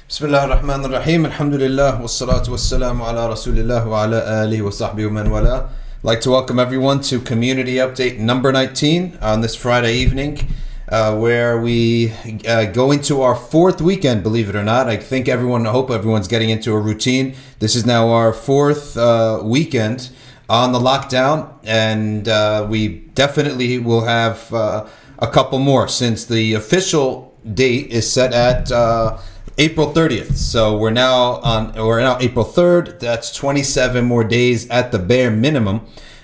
Bismillah ar-Rahman ar-Rahim. Alhamdulillah. Wassalatu wassalamu ala Rasulillah wa ala alihi wa sahbihi wa man wala. I'd like to welcome everyone to Community Update number 19 on this Friday evening, where we go into our fourth weekend, believe it or not. I hope everyone's getting into a routine. This is now our fourth weekend on the lockdown, and we definitely will have a couple more, since the official date is set at April 30th. So we're now April 3rd. That's 27 more days at the bare minimum.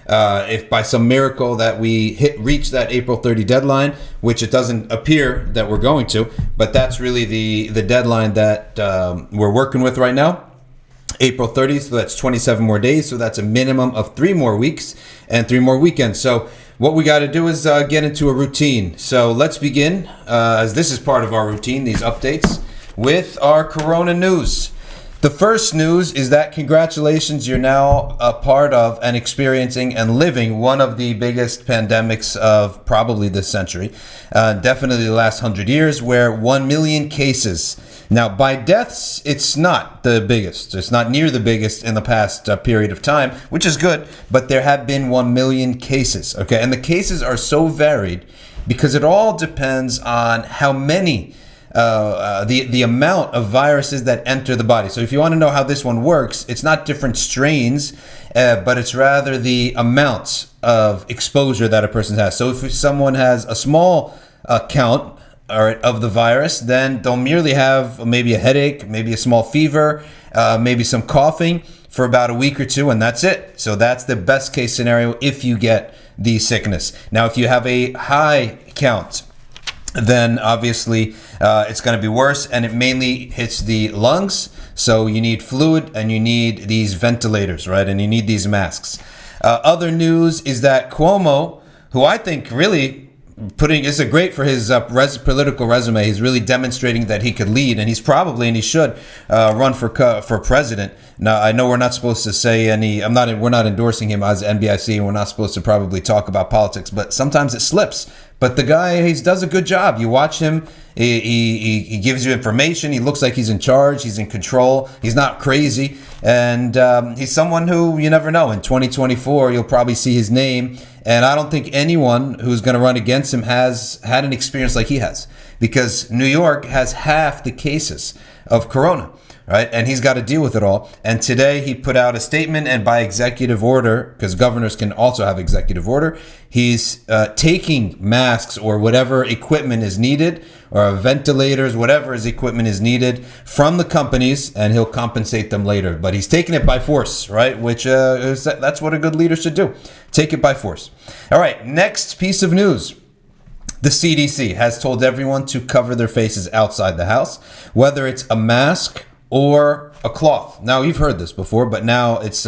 If by some miracle that we reach that April 30 deadline, which it doesn't appear that we're going to, but that's really the deadline that we're working with right now. April 30th, so that's 27 more days. So that's a minimum of 3 more weeks and 3 more weekends. So what we got to do is get into a routine. So let's begin, as this is part of our routine, these updates, with our Corona news. The first news is that congratulations, you're now a part of and experiencing and living one of the biggest pandemics of probably this century, definitely the last 100 years, where 1 million cases. Now, by deaths, it's not the biggest. It's not near the biggest in the past period of time, which is good, but there have been 1 million cases, okay? And the cases are so varied because it all depends on how many the amount of viruses that enter the body. So if you want to know how this one works, it's not different strains, but it's rather the amount of exposure that a person has. So if someone has a small count of the virus, then they'll merely have maybe a headache, maybe a small fever, maybe some coughing for about a week or two, and that's it. So that's the best case scenario if you get the sickness. Now, if you have a high count, then obviously it's going to be worse, and it mainly hits the lungs. So you need fluid and you need these ventilators, right? And you need these masks. Other news is that Cuomo, who I think really this is great for his political resume. He's really demonstrating that he could lead, and he's probably, and he should, run for president. Now, I know we're not supposed to say we're not endorsing him as NBIC, and we're not supposed to probably talk about politics, but sometimes it slips. But the guy, he does a good job. You watch him, he gives you information. He looks like he's in charge. He's in control. He's not crazy. And he's someone who you never know. In 2024, you'll probably see his name. And I don't think anyone who's going to run against him has had an experience like he has. Because New York has half the cases of corona, right? And he's got to deal with it all. And today he put out a statement, and by executive order, because governors can also have executive order, he's taking masks or whatever equipment is needed, or ventilators, whatever his equipment is needed, from the companies, and he'll compensate them later. But he's taking it by force, right? Which that's what a good leader should do. Take it by force. All right, next piece of news. The CDC has told everyone to cover their faces outside the house, whether it's a mask or a cloth. Now, you've heard this before, but now it's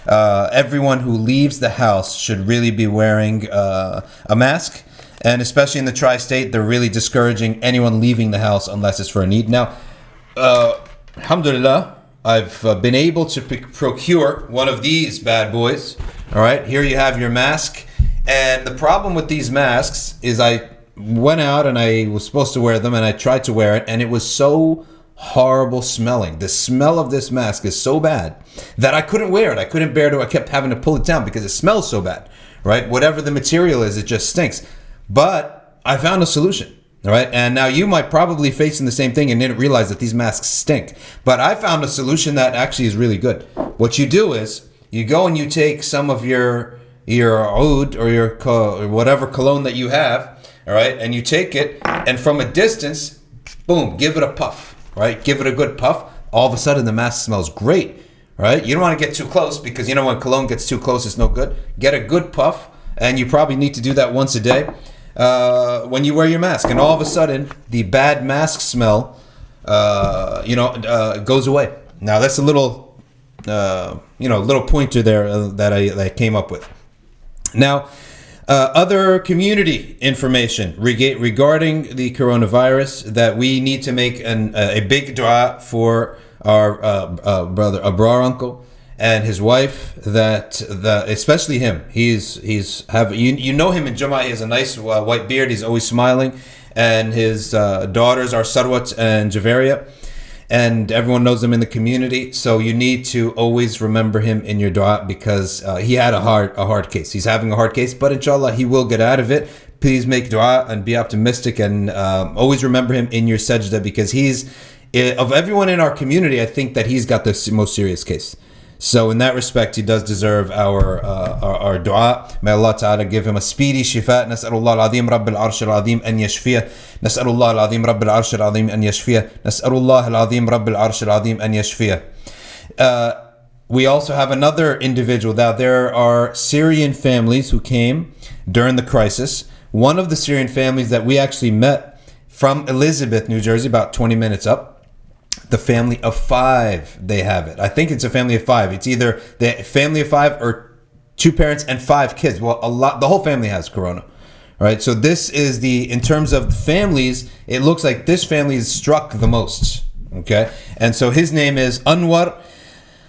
everyone who leaves the house should really be wearing a mask. And especially in the tri-state, they're really discouraging anyone leaving the house unless it's for a need. Now, alhamdulillah, I've been able to procure one of these bad boys. All right, here you have your mask. And the problem with these masks is I went out and I was supposed to wear them, and I tried to wear it, and it was so horrible smelling. The smell of this mask is so bad that I couldn't wear it. I couldn't bear it. I kept having to pull it down because it smells so bad, right? Whatever the material is, it just stinks. But I found a solution, all right? And now you might probably facing the same thing and didn't realize that these masks stink. But I found a solution that actually is really good. What you do is you go and you take some of your oud or your whatever cologne that you have, all right? And you take it, and from a distance, boom, give it a puff, right? Give it a good puff. All of a sudden, the mask smells great, right? You don't want to get too close, because you know when cologne gets too close, it's no good. Get a good puff, and you probably need to do that once a day when you wear your mask. And all of a sudden, the bad mask smell, goes away. Now, that's a little, little pointer there that I came up with. Now, other community information regarding the coronavirus, that we need to make a big dua for our brother, Abrar uncle, and his wife, especially him. He's have you know him in Jummah. He has a nice white beard. He's always smiling, and his daughters are Sarwat and Javaria. and everyone knows him in the community. So you need to always remember him in your dua, because he had a hard case. He's having a hard case, but inshallah he will get out of it. Please make dua and be optimistic, and always remember him in your sajda, because he's, of everyone in our community, I think that he's got the most serious case. So in that respect, he does deserve our dua. May Allah Ta'ala give him a speedy shifa. Nas'alullah al-azim Rabbil Arsh al-azim an yashfiyah. Nas'alullah al-azim Rabbil Arsh al-azim an yashfiyah. Nas'alullah al-azim Rabbil Arsh al-azim an yashfiyah. We also have another individual. Now, there are Syrian families who came during the crisis. One of the Syrian families that we actually met from Elizabeth, New Jersey, about 20 minutes up. The family of 5, they have it. I think it's a family of 5. It's either the family of 5 or 2 parents and 5 kids. Well, the whole family has corona. All right. So this is in terms of families, it looks like this family is struck the most. Okay. And so his name is Anwar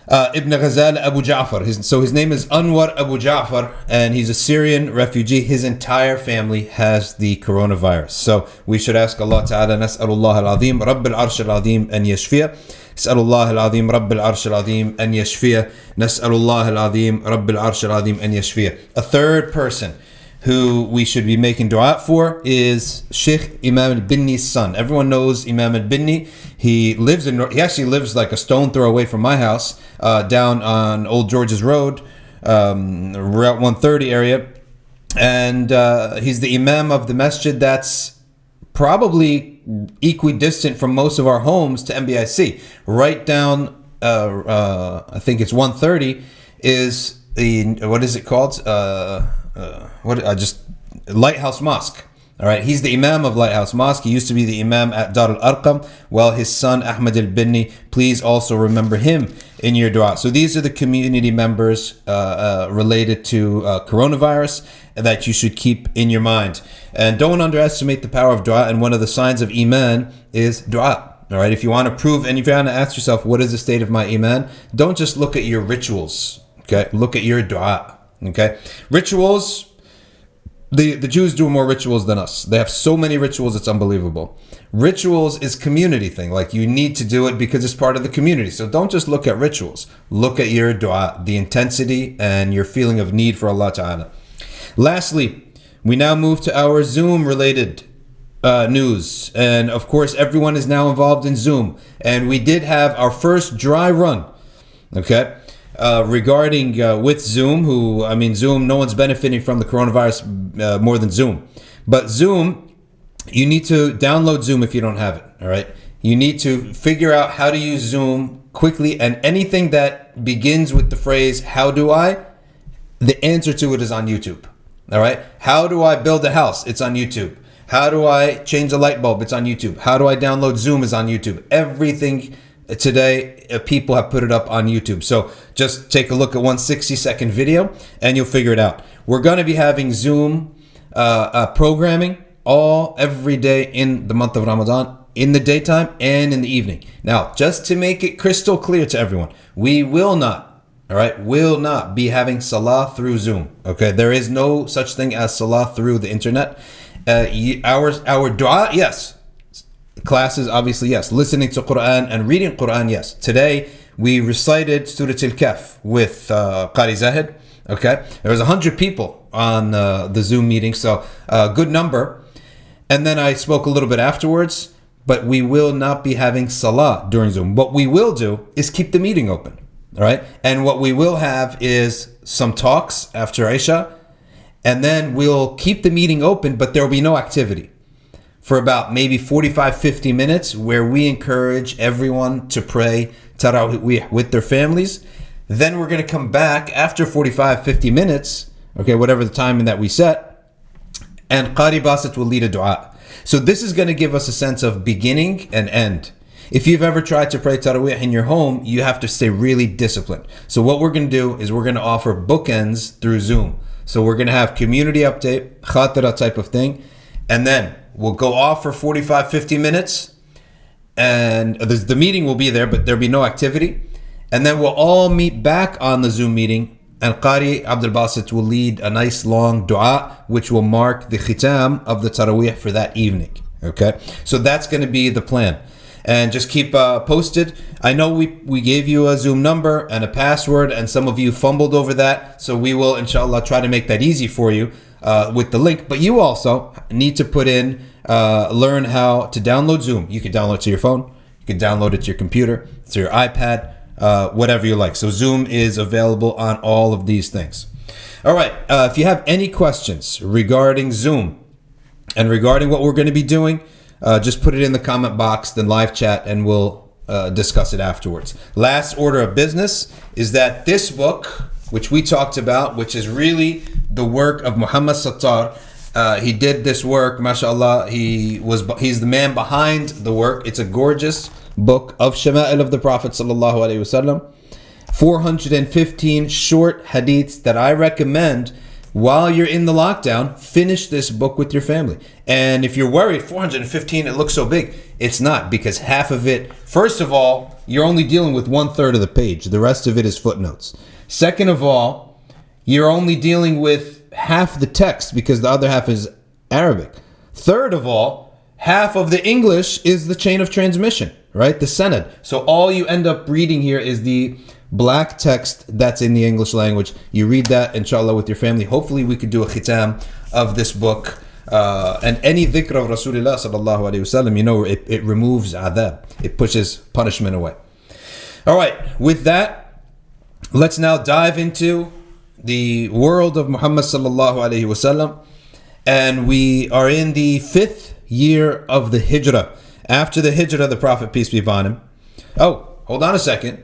Ibn Ghazal Abu Ja'far. His name is Anwar Abu Ja'far, and he's a Syrian refugee. His entire family has the coronavirus. So we should ask Allah Ta'ala, Nas'alullah al-azim Rabbil Arsh al-azim an yashfiyah. Nas'alullah al-azim Rabbil Arsh al-azim an yashfiyah. Nas'alullah al-azim Rabbil Arsh al-azim an yashfiyah. A third person who we should be making dua for is Sheikh Imam al-Binni's son. Everyone knows Imam al-Binni. He actually lives like a stone throw away from my house, down on Old George's Road, Route 130 area. And he's the Imam of the masjid that's probably equidistant from most of our homes to MBIC. Right down, I think it's 130, is what is it called? Lighthouse Mosque. All right, he's the Imam of Lighthouse Mosque. He used to be the Imam at Dar al-Arqam. Well, his son Ahmad al-Binni, please also remember him in your dua. So these are the community members related to coronavirus that you should keep in your mind. And don't underestimate the power of dua. And one of the signs of Iman is dua. All right, if you want to prove, and if you want to ask yourself, what is the state of my Iman? Don't just look at your rituals. Okay, look at your dua. Okay, rituals. The Jews do more rituals than us. They have so many rituals, it's unbelievable. Rituals is community thing. Like, you need to do it because it's part of the community. So don't just look at rituals. Look at your dua, the intensity and your feeling of need for Allah Ta'ala. Lastly, we now move to our Zoom related news. And of course, everyone is now involved in Zoom. And we did have our first dry run. Okay. Regarding with Zoom, Zoom, no one's benefiting from the coronavirus more than Zoom. But Zoom, you need to download Zoom if you don't have it, all right? You need to figure out how to use Zoom quickly, and anything that begins with the phrase, how do I? The answer to it is on YouTube, all right? How do I build a house? It's on YouTube. How do I change a light bulb? It's on YouTube. How do I download Zoom is on YouTube. Everything today, people have put it up on YouTube. So just take a look at one 60-second video and you'll figure it out. We're going to be having Zoom programming every day in the month of Ramadan, in the daytime and in the evening. Now, just to make it crystal clear to everyone, we will not be having salah through Zoom. Okay, there is no such thing as salah through the internet. Our dua, yes. Classes, obviously, yes. Listening to Quran and reading Quran, yes. Today, we recited Surah Al-Kahf with Qari Zahid. Okay, there was 100 people on the Zoom meeting, so a good number. And then I spoke a little bit afterwards, but we will not be having salah during Zoom. What we will do is keep the meeting open, all right? And what we will have is some talks after Isha, and then we'll keep the meeting open, but there will be no activity for about maybe 45, 50 minutes, where we encourage everyone to pray Tarawih with their families. Then we're going to come back after 45, 50 minutes, okay, whatever the timing that we set, and Qari Basit will lead a dua. So this is going to give us a sense of beginning and end. If you've ever tried to pray Tarawih in your home, you have to stay really disciplined. So what we're going to do is we're going to offer bookends through Zoom. So we're going to have community update, khatira type of thing, and then we'll go off for 45, 50 minutes, and the meeting will be there, but there'll be no activity. And then we'll all meet back on the Zoom meeting, and Qari Abdul Basit will lead a nice long dua, which will mark the khitam of the Taraweeh for that evening. Okay, so that's going to be the plan. And just keep posted. I know we gave you a Zoom number and a password, and some of you fumbled over that. So we will, inshallah, try to make that easy for you with the link. But you also need to put in, learn how to download Zoom. You can download it to your phone. You can download it to your computer, to your iPad, whatever you like. So Zoom is available on all of these things. All right. If you have any questions regarding Zoom and regarding what we're going to be doing, just put it in the comment box, then live chat, and we'll discuss it afterwards. Last order of business is that this book, which we talked about, which is really the work of Muhammad Sattar, he did this work, mashallah. He's the man behind the work. It's a gorgeous book of Shama'il of the Prophet sallallahu alaihi wasallam. 415 short hadiths that I recommend. While you're in the lockdown, finish this book with your family. And if you're worried, 415, it looks so big. It's not, because half of it, first of all, you're only dealing with 1/3 of the page. The rest of it is footnotes. Second of all, you're only dealing with half the text because the other half is Arabic. Third of all, half of the English is the chain of transmission, right? The sanad. So all you end up reading here is the black text that's in the English language. You read that, inshallah, with your family. Hopefully we could do a khitam of this book. And any dhikr of Rasulullah sallallahu alayhi wasallam, you know, it removes adab. It pushes punishment away. All right, with that, let's now dive into the world of Muhammad sallallahu alayhi wasallam. And we are in the 5th year of the Hijrah. After the Hijrah, the Prophet, peace be upon him. Oh, hold on a second.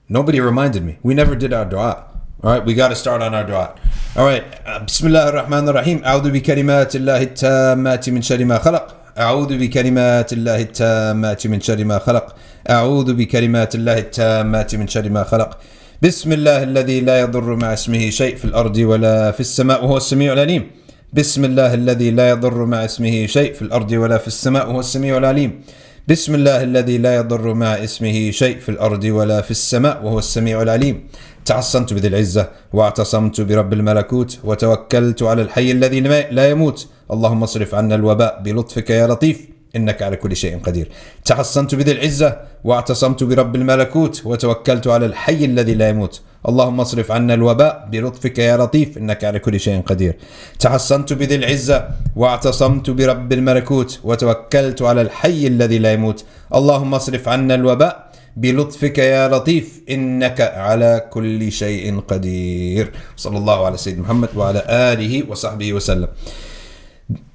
Nobody reminded me. We never did our dua. All right, we got to start on our dua. All right. Bismillah ar-Rahman ar-Rahim. A'udhu bi kalimatillahi at-tammati min sharri ma khalaq. A'udhu bi kalimatillahi at-tammati min sharri ma khalaq. A'udhu bi kalimatillahi at-tammati min sharri ma khalaq. Bismillah alladhi la yadurru ma'a ismihi shay' fil ardi wa la fis sama' wa huwa as-sami'ul alim. Bismillah alladhi la yadurru ma'a ismihi shay' fil ardi wa la fis sama' wa huwa as-sami'ul alim. بسم الله الذي لا يضر مع اسمه شيء في الأرض ولا في السماء وهو السميع العليم تحصنت بذي العزة واعتصمت برب الملكوت وتوكلت على الحي الذي لا يموت اللهم اصرف عنا الوباء بلطفك يا لطيف إنك على كل شيء قدير تحصنت بذي العزة واعتصمت برب الملكوت وتوكلت على الحي الذي لا يموت اللهم اصرف عنا الوباء بلطفك يا لطيف إنك على كل شيء قدير تحصنت بذي العزة واعتصمت برب الملكوت وتوكلت على الحي الذي لا يموت اللهم اصرف عنا الوباء بلطفك يا لطيف إنك على كل شيء قدير صلى الله على سيدنا محمد وعلى آله وصحبه وسلم.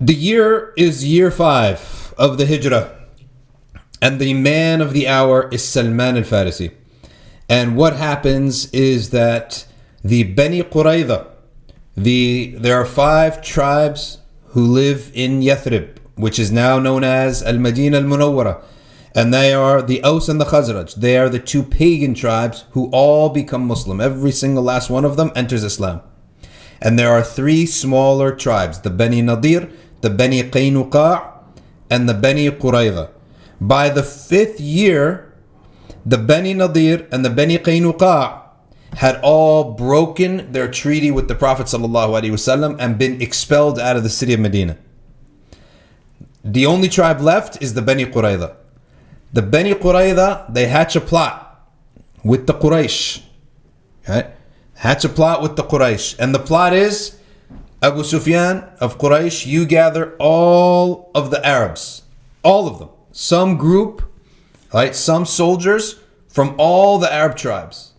The year is year 5 of the Hijrah, and the man of the hour is Salman al-Farisi. And what happens is that the Bani Qurayza, there are 5 tribes who live in Yathrib, which is now known as Al-Madinah al-Munawwara, and they are the Aus and the Khazraj. They are the 2 pagan tribes who all become Muslim. Every single last one of them enters Islam. And there are 3 smaller tribes, the Bani Nadir, the Bani Qaynuqa', and the Bani Qurayza. By the 5th year, the Bani Nadir and the Bani Qaynuqa' had all broken their treaty with the Prophet ﷺ and been expelled out of the city of Medina. The only tribe left is the Bani Qurayza. The Bani Qurayza, they hatch a plot with the Quraysh. Okay? Hatch a plot with the Quraysh. And the plot is, Abu Sufyan of Quraysh, you gather all of the Arabs. All of them. Some group, right? Some soldiers from all the Arab tribes.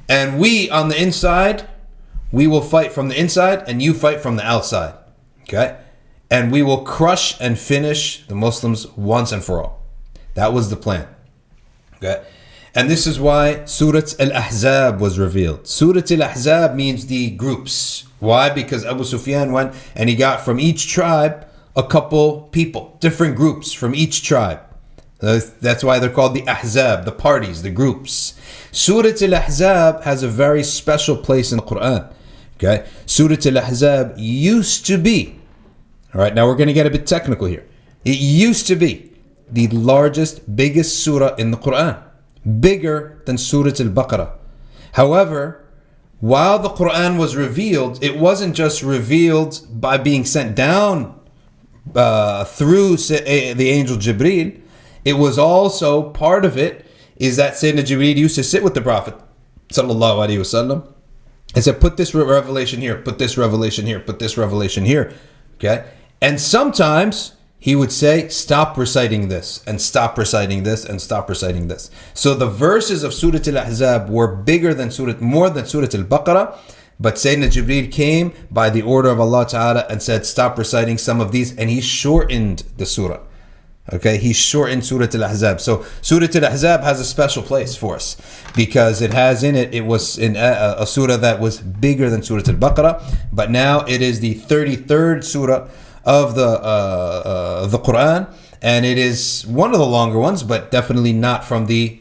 And we on the inside, we will fight from the inside and you fight from the outside. Okay? And we will crush and finish the Muslims once and for all. That was the plan. Okay? And this is why Surah Al-Ahzab was revealed. Surah Al-Ahzab means the groups. Why? Because Abu Sufyan went and he got from each tribe a couple people, different groups from each tribe. That's why they're called the Ahzab, the parties, the groups. Surah Al-Ahzab has a very special place in the Quran. Okay? Surah Al-Ahzab used to be, all right, now we're going to get a bit technical here. It used to be the largest, biggest surah in the Quran. Bigger than Surah Al-Baqarah. However, while the Quran was revealed, it wasn't just revealed by being sent down through the angel Jibreel. it was also part of it is that Sayyidina Jibreel used to sit with the Prophet sallallahu alaihi wasallam and said, put this revelation here, put this revelation here, put this revelation here. Okay? And sometimes he would say, stop reciting this, and stop reciting this, and stop reciting this. So the verses of Surah Al-Ahzab were bigger than more than Surah Al-Baqarah, but Sayyidina Jibreel came by the order of Allah Ta'ala and said, stop reciting some of these, and he shortened the surah. Okay, he shortened Surah Al-Ahzab. So Surah Al-Ahzab has a special place for us because it has in it, it was in a surah that was bigger than Surah Al-Baqarah, but now it is the 33rd surah of the Quran, and it is one of the longer ones, but definitely not from the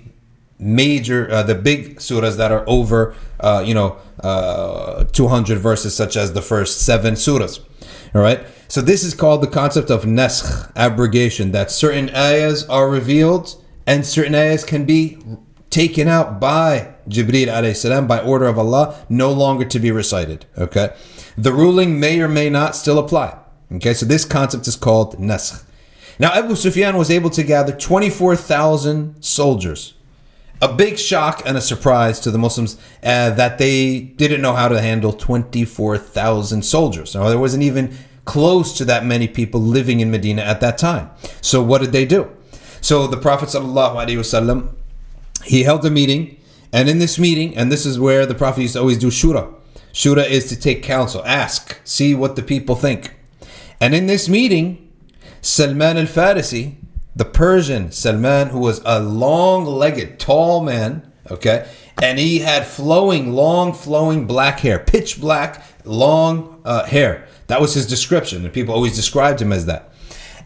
major, the big surahs that are over, 200 verses, such as the first 7 surahs. All right. So this is called the concept of naskh, abrogation, that certain ayahs are revealed and certain ayahs can be taken out by Jibreel alayhi salam by order of Allah, no longer to be recited. Okay. The ruling may or may not still apply. Okay. So this concept is called naskh. Now Abu Sufyan was able to gather 24,000 soldiers. A big shock and a surprise to the Muslims that they didn't know how to handle 24,000 soldiers. Now, there wasn't even close to that many people living in Medina at that time. So what did they do? So the Prophet ﷺ, he held a meeting, and in this meeting, and this is where the Prophet used to always do shura. Shura is to take counsel, ask, see what the people think. And in this meeting, Salman al-Farisi, the Persian Salman, who was a long-legged, tall man, okay, and he had long flowing black hair, pitch black, long hair. That was his description, and people always described him as that.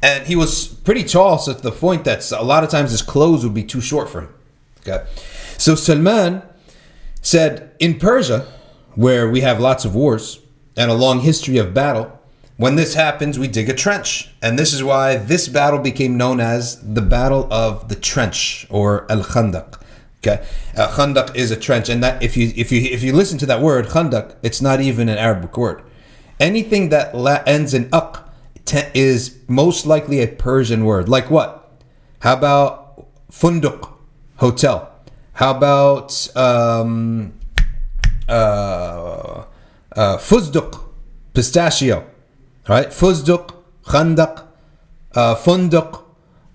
And he was pretty tall, so to the point that a lot of times his clothes would be too short for him. Okay, so Salman said, in Persia, where we have lots of wars and a long history of battle, when this happens, we dig a trench. And this is why this battle became known as the Battle of the Trench, or Al-Khandaq. Okay, Khandaq is a trench, and that if you listen to that word Khandaq, it's not even an Arabic word. Anything that ends in aq is most likely a Persian word. Like what? How about funduq, hotel? How about fuzduq, pistachio? Right? Fuzduq, khandaq, funduq,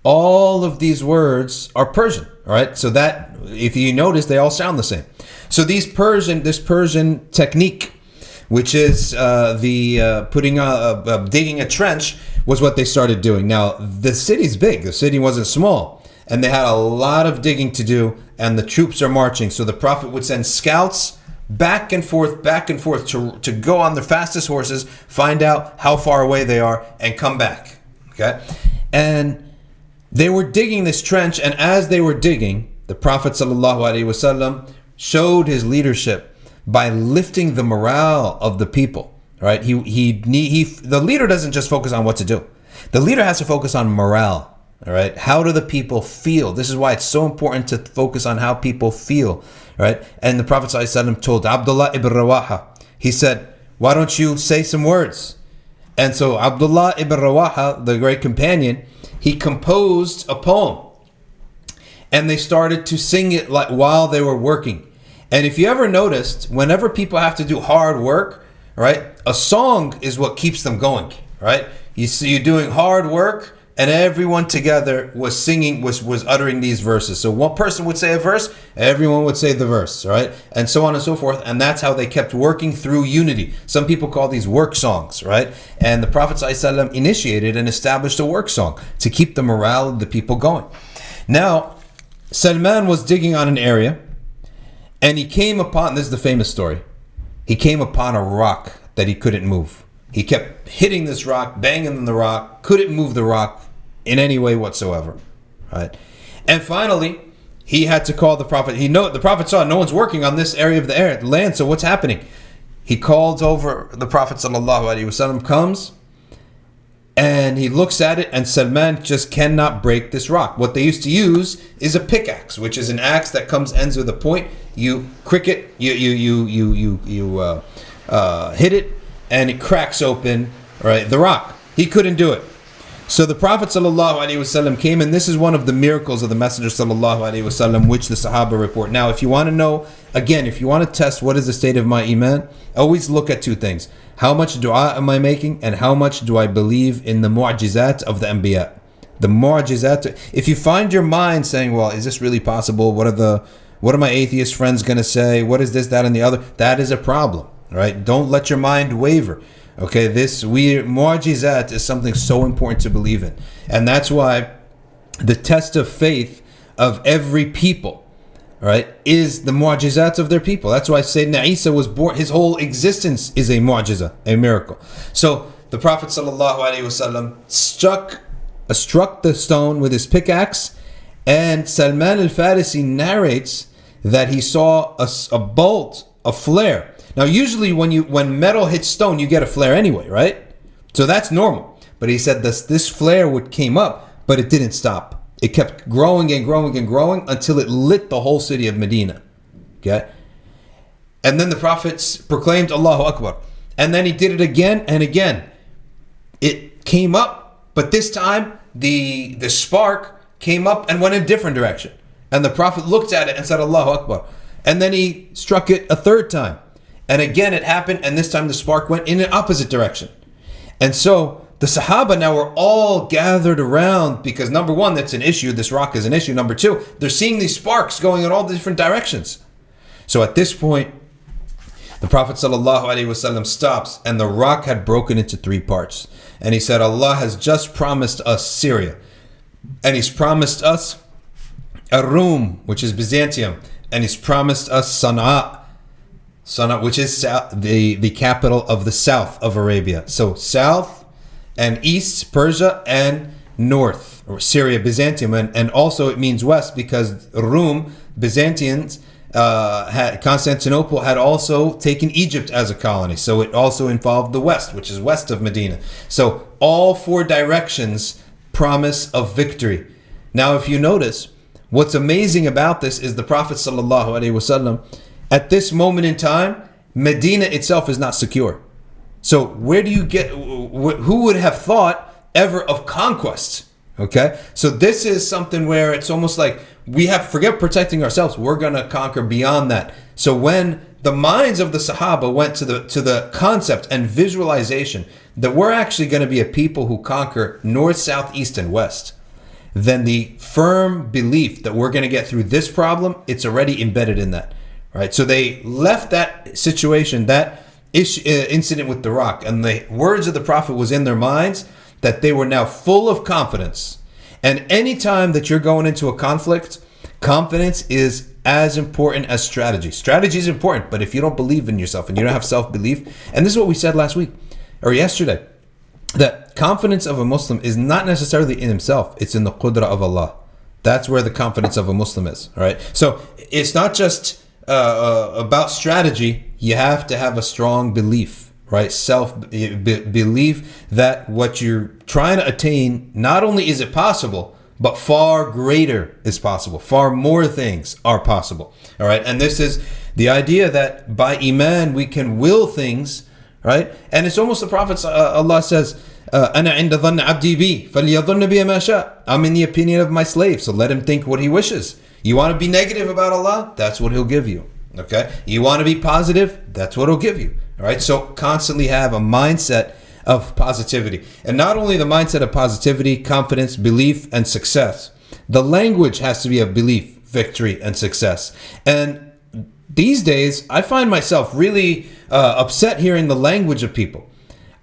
all of these words are Persian. All right? So that, if you notice, they all sound the same. So this Persian technique, which is digging a trench, was what they started doing. Now, the city's big. The city wasn't small. And they had a lot of digging to do, and the troops are marching. So the Prophet would send scouts back and forth to go on their fastest horses, find out how far away they are, and come back. Okay? And they were digging this trench, and as they were digging, the Prophet ﷺ showed his leadership by lifting the morale of the people. Right? The leader doesn't just focus on what to do. The leader has to focus on morale. All right. How do the people feel? This is why it's so important to focus on how people feel. Right. And the Prophet ﷺ told Abdullah ibn Rawaha, he said, why don't you say some words? And so Abdullah ibn Rawaha, the great companion, he composed a poem. And they started to sing it like while they were working. And if you ever noticed, whenever people have to do hard work, right, a song is what keeps them going. Right. You see, you're doing hard work, and everyone together was singing, was uttering these verses. So one person would say a verse, everyone would say the verse, right? And so on and so forth. And that's how they kept working through unity. Some people call these work songs, right? And the Prophet ﷺ initiated and established a work song to keep the morale of the people going. Now, Salman was digging on an area, and he came upon, this is the famous story, he came upon a rock that he couldn't move. He kept hitting this rock, banging on the rock, couldn't move the rock in any way whatsoever, right? And finally, he had to call the Prophet. The Prophet saw no one's working on this area of the land, so what's happening? He calls over the Prophet ﷺ, comes, and he looks at it, and Salman just cannot break this rock. What they used to use is a pickaxe, which is an axe that ends with a point. You crick it, you hit it, and it cracks open, right, the rock. He couldn't do it. So the Prophet ﷺ came, and this is one of the miracles of the Messenger ﷺ, which the Sahaba report. Now, if you want to know, again, if you want to test what is the state of my iman, always look at two things. How much dua am I making, and how much do I believe in the mu'jizat of the anbiya? The mu'jizat. If you find your mind saying, well, is this really possible? What are my atheist friends going to say? What is this, that, and the other? That is a problem, right? Don't let your mind waver. Okay, mu'jizat is something so important to believe in. And that's why the test of faith of every people, right, is the mu'jizat of their people. That's why Sayyidina Isa was born. His whole existence is a mu'jiza, a miracle. So the Prophet ﷺ struck the stone with his pickaxe, and Salman al-Farisi narrates that he saw a bolt, a flare. Now, usually when metal hits stone, you get a flare anyway, right? So that's normal. But he said this flare came up, but it didn't stop. It kept growing and growing and growing until it lit the whole city of Medina. Okay? And then the Prophet proclaimed Allahu Akbar. And then he did it again and again. It came up, but this time the spark came up and went in a different direction. And the Prophet looked at it and said Allahu Akbar. And then he struck it a third time. And again it happened, and this time the spark went in an opposite direction. And so the Sahaba now are all gathered around because, number one, that's an issue. This rock is an issue. Number two, they're seeing these sparks going in all different directions. So at this point, the Prophet ﷺ stops, and the rock had broken into three parts. And he said, Allah has just promised us Syria. And He's promised us Rum, which is Byzantium. And He's promised us Sana'a, which is the capital of the south of Arabia. So south and east, Persia, and north, or Syria, Byzantium. And also it means west because Rum, Byzantians, Constantinople had also taken Egypt as a colony. So it also involved the west, which is west of Medina. So all four directions promise of victory. Now, if you notice, what's amazing about this is the Prophet ﷺ, at this moment in time, Medina itself is not secure. So where do you get, who would have thought ever of conquest? Okay, so this is something where it's almost like we have forget protecting ourselves. We're going to conquer beyond that. So when the minds of the Sahaba went to the concept and visualization that we're actually going to be a people who conquer north, south, east, and west, then the firm belief that we're going to get through this problem, it's already embedded in that. Right, so they left that situation, that incident with the rock, and the words of the Prophet was in their minds that they were now full of confidence. And anytime that you're going into a conflict, confidence is as important as strategy. Strategy is important, but if you don't believe in yourself and you don't have self-belief, and this is what we said last week or yesterday, that confidence of a Muslim is not necessarily in himself, it's in the qudra of Allah. That's where the confidence of a Muslim is, all right? So it's not just about strategy. You have to have a strong belief, right? Belief that what you're trying to attain, not only is it possible, but far greater is possible. Far more things are possible. All right. And this is the idea that by iman we can will things, right? And it's almost the Prophet, Allah says, أَنَا عِنْدَ ظَنَّ عَبْدِي بِي فَلْيَظُنَّ بِي مَا شَاءَ. I'm in the opinion of my slave, so let him think what he wishes. You want to be negative about Allah? That's what He'll give you. Okay? You want to be positive? That's what He'll give you. All right? So constantly have a mindset of positivity. And not only the mindset of positivity, confidence, belief, and success. The language has to be of belief, victory, and success. And these days, I find myself really upset hearing the language of people.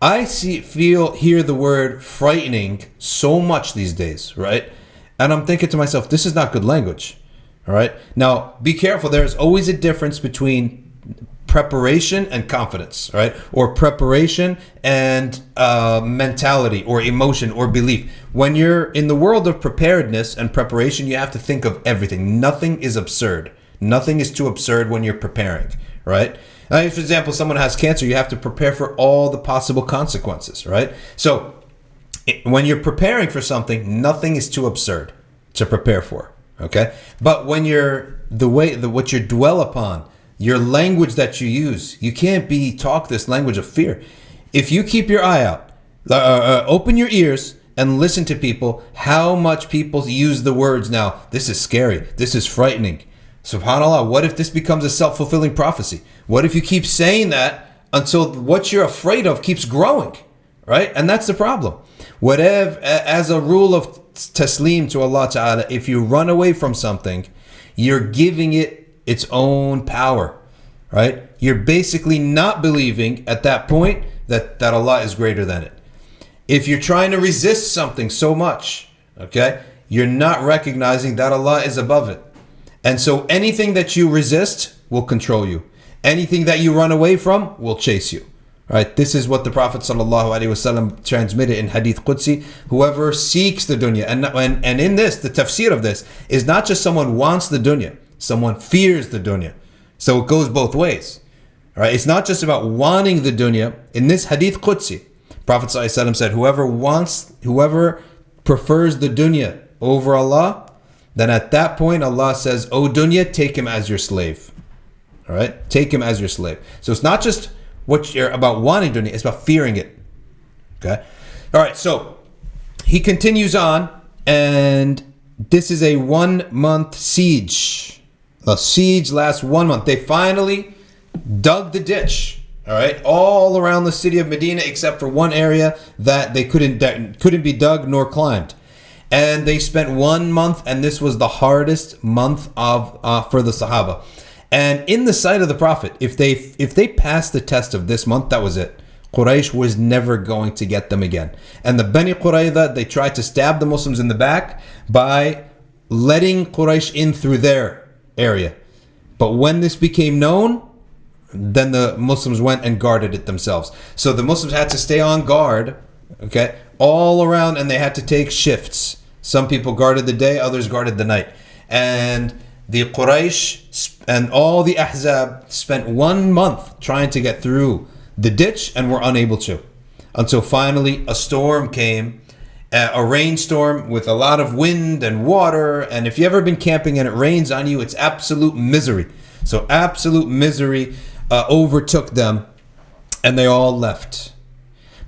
I hear the word frightening so much these days, right? And I'm thinking to myself, this is not good language. All right. Now, be careful. There's always a difference between preparation and confidence, right? Or preparation and mentality or emotion or belief. When you're in the world of preparedness and preparation, you have to think of everything. Nothing is absurd. Nothing is too absurd when you're preparing, right? Now, for example, someone has cancer, you have to prepare for all the possible consequences, right? So when you're preparing for something, nothing is too absurd to prepare for. Okay, but when you're what you dwell upon, your language that you use, you can't talk this language of fear. If you keep your eye out, open your ears, and listen to people, how much people use the words now. This is scary. This is frightening. SubhanAllah, what if this becomes a self-fulfilling prophecy? What if you keep saying that until what you're afraid of keeps growing, right? And that's the problem. Whatever, as a rule of taslim to Allah Ta'ala, if you run away from something, you're giving it its own power, right? You're basically not believing at that point that Allah is greater than it. If you're trying to resist something so much, okay, you're not recognizing that Allah is above it. And so anything that you resist will control you. Anything that you run away from will chase you. Right? This is what the Prophet ﷺ transmitted in Hadith Qudsi. Whoever seeks the dunya, and in this, the tafsir of this is not just someone wants the dunya, someone fears the dunya. So it goes both ways. Right? It's not just about wanting the dunya. In this Hadith Qudsi, Prophet ﷺ said, whoever prefers the dunya over Allah, then at that point Allah says, "O dunya, take him as your slave." All right? Take him as your slave. So it's not just what you're about wanting dunya, it's about fearing it. Okay? All right, so he continues on, and this is a 1 month siege. The siege lasts 1 month. They finally dug the ditch. All right, all around the city of Medina, except for one area that they couldn't be dug nor climbed, and they spent 1 month, and this was the hardest month for the Sahaba. And in the sight of the Prophet, if they passed the test of this month, that was it. Quraysh was never going to get them again. And the Bani Qurayza, they tried to stab the Muslims in the back by letting Quraysh in through their area. But when this became known, then the Muslims went and guarded it themselves. So the Muslims had to stay on guard, okay, all around, and they had to take shifts. Some people guarded the day, others guarded the night. And the Quraysh and all the Ahzab spent 1 month trying to get through the ditch and were unable to. Until finally a storm came, a rainstorm with a lot of wind and water. And if you've ever been camping and it rains on you, it's absolute misery. So absolute misery overtook them, and they all left.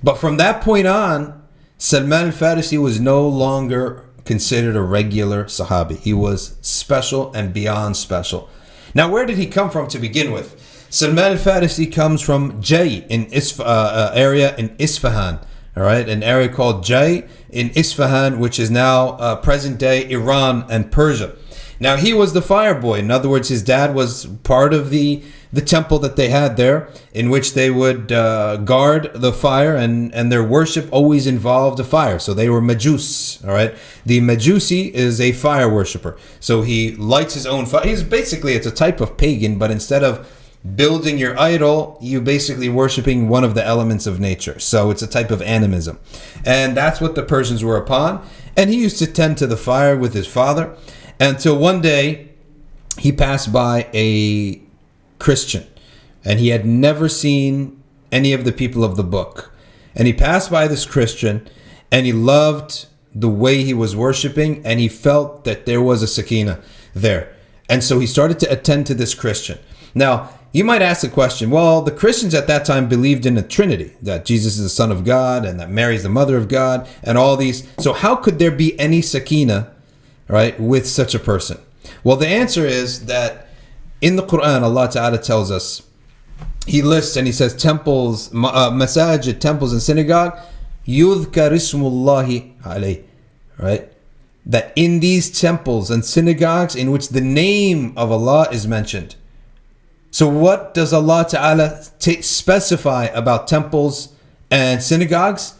But from that point on, Salman al-Farisi was no longer considered a regular Sahabi. He was special and beyond special. Now, where did he come from to begin with? Salman al-Farisi comes from Jay in area in Isfahan. All right, an area called Jay in Isfahan, which is now present-day Iran and Persia. Now, he was the fire boy. In other words, his dad was part of the temple that they had there, in which they would guard the fire, and their worship always involved a fire. So they were Majus, all right? The Majusi is a fire worshiper. So he lights his own fire. It's a type of pagan, but instead of building your idol, you basically worshiping one of the elements of nature. So it's a type of animism. And that's what the Persians were upon. And he used to tend to the fire with his father, until one day he passed by a Christian, and he had never seen any of the people of the book. And he passed by this Christian, and he loved the way he was worshiping, and he felt that there was a sakina there. And so he started to attend to this Christian. Now, you might ask the question, well, the Christians at that time believed in a Trinity, that Jesus is the Son of God, and that Mary is the Mother of God, and all these. So how could there be any sakina, right, with such a person? Well, the answer is that in the Quran, Allah Ta'ala tells us, He lists and He says temples, masajid, temples and synagogue, yudhkar ismullahi alayh, right? That in these temples and synagogues in which the name of Allah is mentioned. So what does Allah Ta'ala specify about temples and synagogues?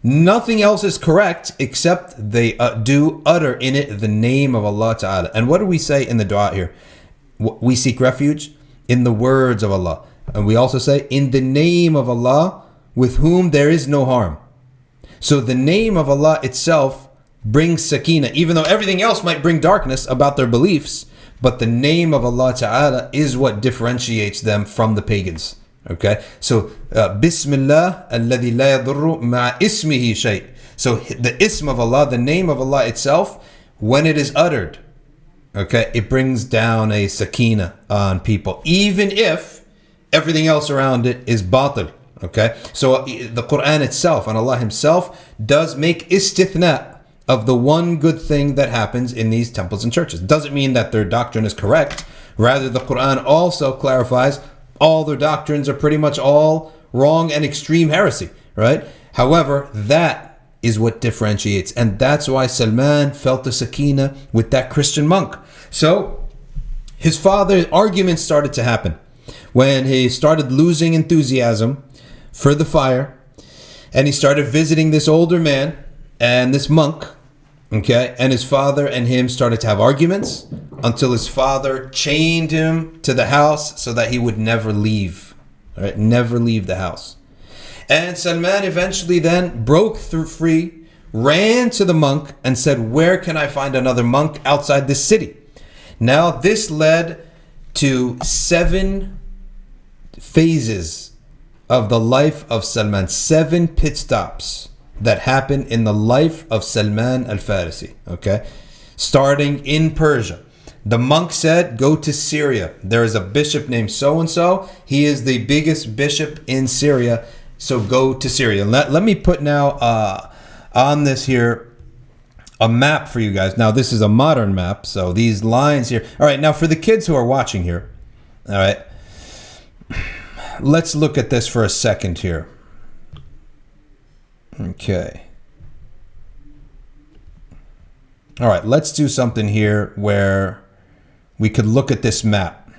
Nothing else is correct except they do utter in it the name of Allah Ta'ala. And what do we say in the dua here? We seek refuge in the words of Allah. And we also say, in the name of Allah, with whom there is no harm. So the name of Allah itself brings sakina, even though everything else might bring darkness about their beliefs. But the name of Allah Ta'ala is what differentiates them from the pagans. Okay, so Bismillah alladhi la yadurru ma ismihi shay. So the ism of Allah, the name of Allah itself, when it is uttered, okay, it brings down a sakina on people, even if everything else around it is batil. Okay, so the Quran itself and Allah Himself does make istithna of the one good thing that happens in these temples and churches. Doesn't mean that their doctrine is correct. Rather, the Quran also clarifies all their doctrines are pretty much all wrong and extreme heresy, right? However, that is what differentiates. And that's why Salman felt the sakina with that Christian monk. So his father's arguments started to happen when he started losing enthusiasm for the fire. And he started visiting this older man and this monk, okay? And his father and him started to have arguments until his father chained him to the house so that he would never leave, right? Never leave the house. And Salman eventually then broke through free, ran to the monk and said, where can I find another monk outside this city? Now this led to 7 phases of the life of Salman, 7 pit stops that happened in the life of Salman al-Farisi, okay? Starting in Persia. The monk said, go to Syria. There is a bishop named so-and-so. He is the biggest bishop in Syria. So go to Syria. Let me put now on this here a map for you guys. Now this is a modern map. So these lines here. All right, now for the kids who are watching here. All right. Let's look at this for a second here. Okay. All right, let's do something here where we could look at this map.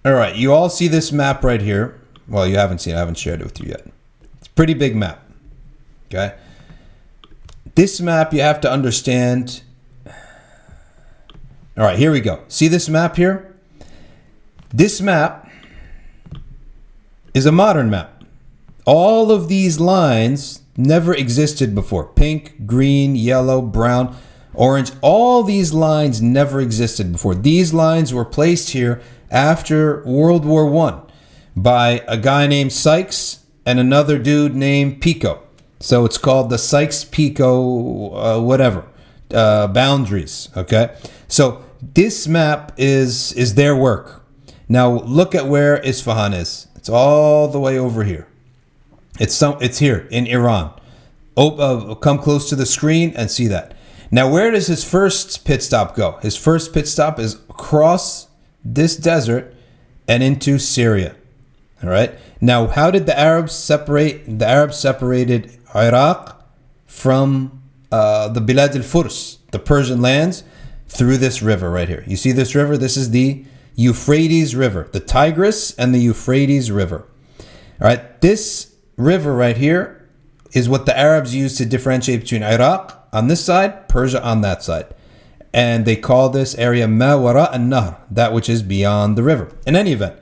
All right, you all see this map right here. Well, you haven't seen it. I haven't shared it with you yet. It's a pretty big map. Okay. This map you have to understand. All right, here we go. See this map here? This map is a modern map. All of these lines never existed before. Pink, green, yellow, brown, orange. All these lines never existed before. These lines were placed here after World War I by a guy named Sykes and another dude named Pico. So it's called the Sykes-Picot boundaries. Okay, so this map is their work. Now look at where Isfahan is. It's all the way over here. It's here in Iran. Come close to the screen and see that. Now where does his first pit stop go? His first pit stop is across this desert and into Syria. All right. Now how did the Arabs separate? The Arabs separated Iraq from the Bilad al-Furs, the Persian lands, through this river right here. You see this river? This is the Euphrates River, the Tigris and the Euphrates River. All right, this river right here is what the Arabs used to differentiate between Iraq on this side, Persia on that side. And they call this area Ma Wara an-Nahr, that which is beyond the river. In any event,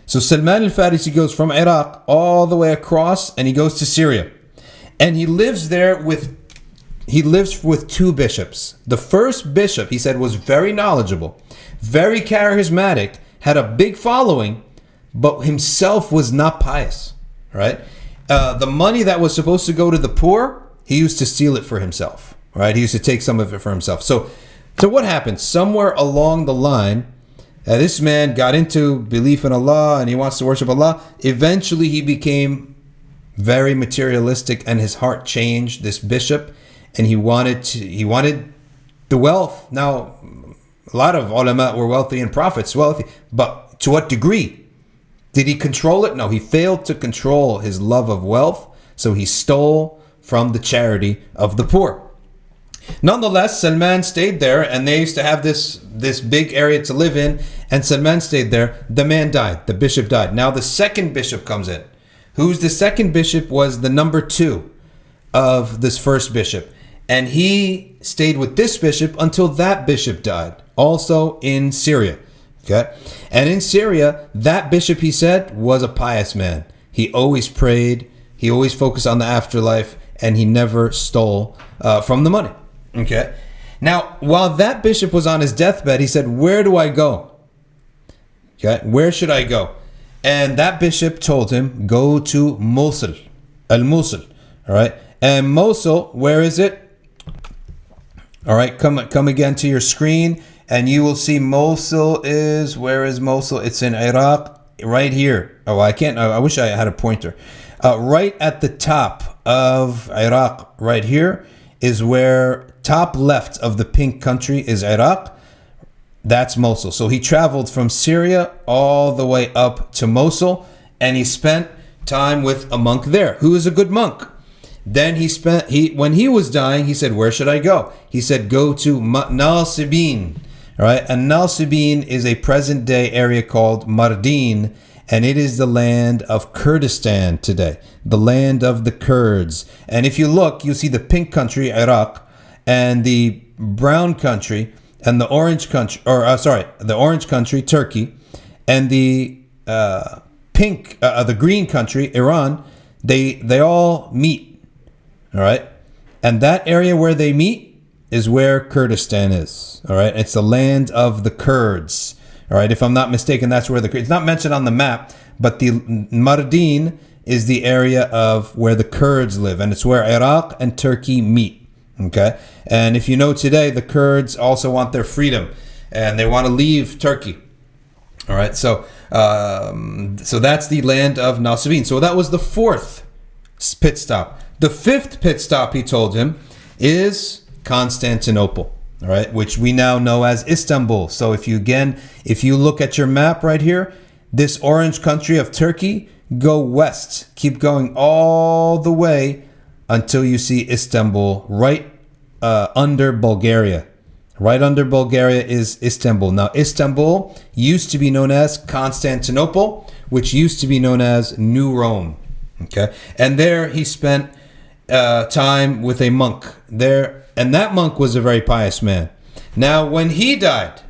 so Salman al-Farisi goes from Iraq all the way across and he goes to Syria. And he lives there with 2 bishops. The first bishop, he said, was very knowledgeable, very charismatic, had a big following, but himself was not pious, right? The money that was supposed to go to the poor, he used to steal it for himself, right? He used to take some of it for himself. So what happened? Somewhere along the line, this man got into belief in Allah and he wants to worship Allah. Eventually, he became very materialistic and his heart changed, this bishop, and he wanted the wealth. Now, a lot of ulama were wealthy and prophets wealthy, but to what degree? Did he control it? No, he failed to control his love of wealth, so he stole from the charity of the poor. Nonetheless, Salman stayed there, and they used to have this big area to live in, and Salman stayed there. The man died. The bishop died. Now the second bishop comes in. Who's the second bishop? Was the number 2 of this first bishop. And he stayed with this bishop until that bishop died, also in Syria. Okay? And in Syria, that bishop, he said, was a pious man. He always prayed, he always focused on the afterlife, and he never stole from the money. Okay? Now, while that bishop was on his deathbed, he said, where do I go? Okay? Where should I go? And that bishop told him, go to Mosul, Al-Mosul. All right? And Mosul, where is it? All right, come again to your screen, and you will see Mosul is, where is Mosul? It's in Iraq. right here. Oh, I can't. I wish I had a pointer. Right at the top of Iraq, right here, is where top left of the pink country is Iraq. That's Mosul. So he traveled from Syria all the way up to Mosul, and he spent time with a monk there who is a good monk. Then when he was dying, he said, where should I go? He said, go to Nalsibin. All right, and Nalsibin is a present day area called Mardin, and it is the land of Kurdistan today, the land of the Kurds. And if you look, you'll see the pink country, Iraq, and the brown country, and the orange country, the orange country, Turkey, and the the green country, Iran. They all meet, all right, and that area where they meet is where Kurdistan is, all right. It's the land of the Kurds, all right. If I'm not mistaken, that's where it's not mentioned on the map, but the Mardin is the area of where the Kurds live, and it's where Iraq and Turkey meet. Okay, and if you know today, the Kurds also want their freedom, and they want to leave Turkey. All right, so that's the land of Nasibin. So that was the fourth pit stop. The fifth pit stop, he told him, is Constantinople. All right, which we now know as Istanbul. So if you look at your map right here, this orange country of Turkey, go west, keep going all the way until you see Istanbul, right under Bulgaria. Right under Bulgaria is Istanbul. Now, Istanbul used to be known as Constantinople, which used to be known as New Rome. Okay, and there he spent time with a monk there, and that monk was a very pious man. Now, when he died,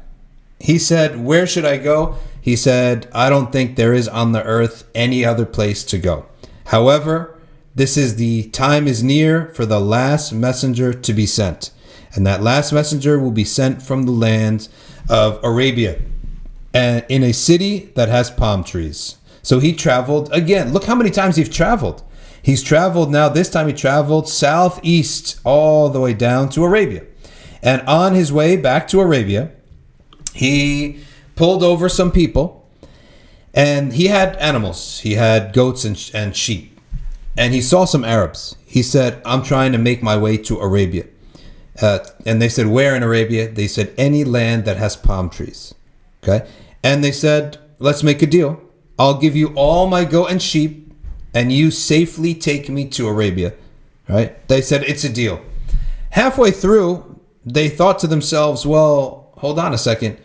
he said, where should I go? He said, I don't think there is on the earth any other place to go. However, the time is near for the last messenger to be sent. And that last messenger will be sent from the land of Arabia, and in a city that has palm trees. So he traveled again. Look how many times he's traveled. He's traveled now. This time he traveled southeast all the way down to Arabia. And on his way back to Arabia, he pulled over some people, and he had animals. He had goats and sheep. And he saw some Arabs. He said, I'm trying to make my way to Arabia. And they said, where in Arabia? They said, any land that has palm trees. Okay. And they said, let's make a deal. I'll give you all my goat and sheep, and you safely take me to Arabia. Right? They said, it's a deal. Halfway through, they thought to themselves, well, hold on a second.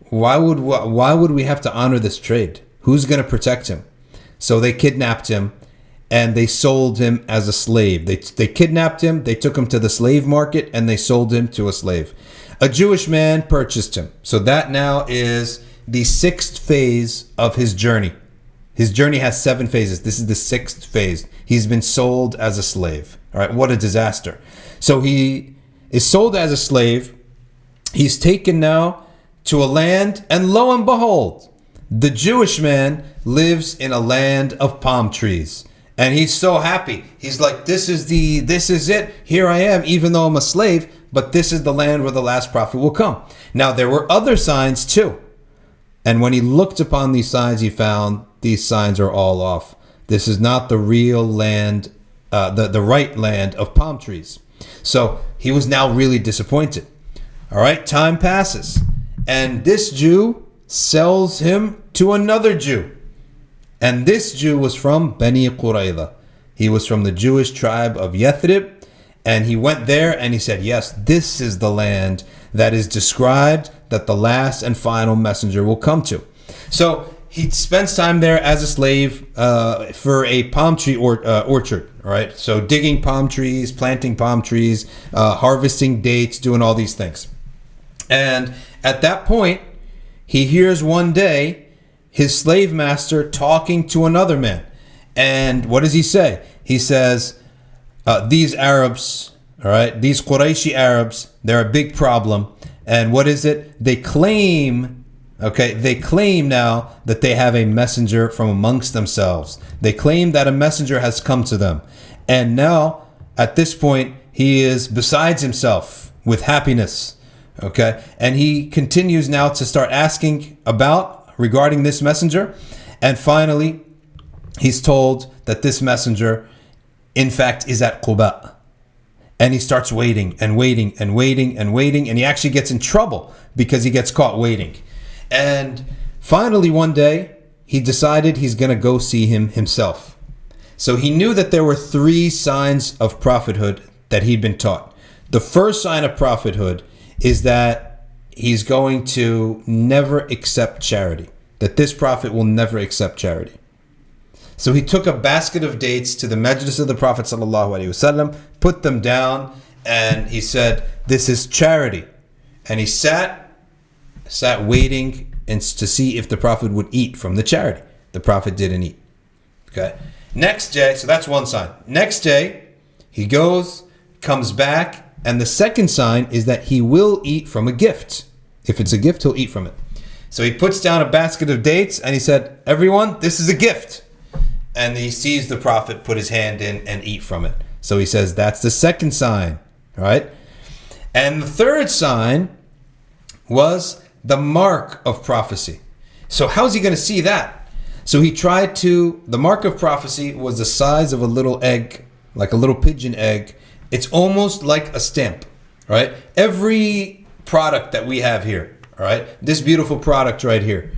Why would we have to honor this trade? Who's going to protect him? So they kidnapped him, and they sold him as a slave. They kidnapped him, they took him to the slave market, and they sold him to a slave. A Jewish man purchased him. So that now is the sixth phase of his journey. His journey has 7 phases. This is the sixth phase. He's been sold as a slave. All right, what a disaster. So he is sold as a slave. He's taken now to a land, and lo and behold, the Jewish man lives in a land of palm trees. And he's so happy. He's like, this is it. Here I am, even though I'm a slave, but this is the land where the last prophet will come. Now, there were other signs too. And when he looked upon these signs, he found these signs are all off. This is not the real land, the right land of palm trees. So he was now really disappointed. All right, time passes. And this Jew sells him to another Jew. And this Jew was from Bani Qurayza. He was from the Jewish tribe of Yathrib. And he went there and he said, yes, this is the land that is described that the last and final messenger will come to. So he spends time there as a slave for a palm tree orchard. All right. So digging palm trees, planting palm trees, harvesting dates, doing all these things. And at that point, he hears one day his slave master talking to another man. And what does he say? He says, these Arabs, all right, these Qurayshi Arabs, they're a big problem. And what is it? They claim now that they have a messenger from amongst themselves. They claim that a messenger has come to them. And now, at this point, he is besides himself with happiness. Okay. And he continues now to start asking regarding this messenger. And finally, he's told that this messenger, in fact, is at Quba. And he starts waiting and waiting and waiting and waiting. And he actually gets in trouble because he gets caught waiting. And finally, one day, he decided he's going to go see him himself. So he knew that there were 3 signs of prophethood that he'd been taught. The first sign of prophethood is that he's going to never accept charity. That this prophet will never accept charity. So he took a basket of dates to the majlis of the Prophet ﷺ, put them down, and he said, "This is charity." And he sat waiting and to see if the Prophet would eat from the charity. The Prophet didn't eat. Okay. Next day, so that's one sign. Next day, he goes, comes back, and the second sign is that he will eat from a gift. If it's a gift, he'll eat from it. So he puts down a basket of dates and he said, "Everyone, this is a gift." And he sees the Prophet put his hand in and eat from it. So he says, that's the second sign. All right. And the third sign was the mark of prophecy. So how's he going to see that? So he tried to, the mark of prophecy was the size of a little egg, like a little pigeon egg. It's almost like a stamp, right? Every product that we have here, all right, this beautiful product right here,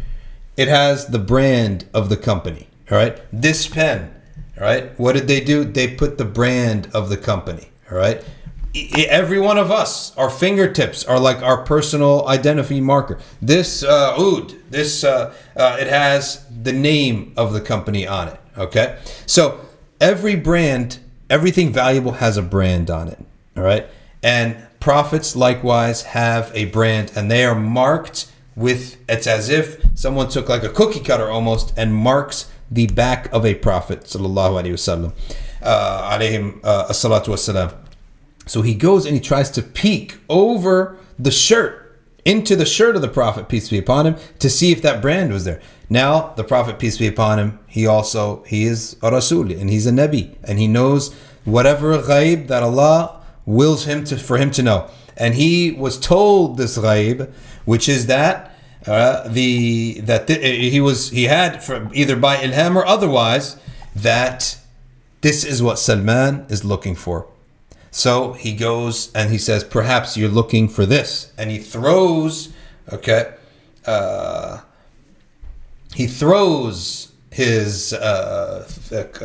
it has the brand of the company. All right, this pen, all right, what did they do? They put the brand of the company, all right? Every one of us, our fingertips are like our personal identity marker. This oud, it has the name of the company on it, okay? So every brand, everything valuable has a brand on it, all right? And prophets likewise have a brand, and they are marked with, it's as if someone took like a cookie cutter almost and marks the back of a prophet, sallallahu alaihi wasallam, alayhim as-salatu was-salam. So he goes and he tries to peek over the shirt, into the shirt of the Prophet, peace be upon him, to see if that brand was there. Now, the Prophet, peace be upon him, he is a Rasul, and he's a Nabi, and he knows whatever ghaib that Allah wills for him to know. And he was told this ghaib, which is that he had from either by ilham or otherwise that this is what Salman is looking for. So he goes and he says, perhaps you're looking for this, and he throws his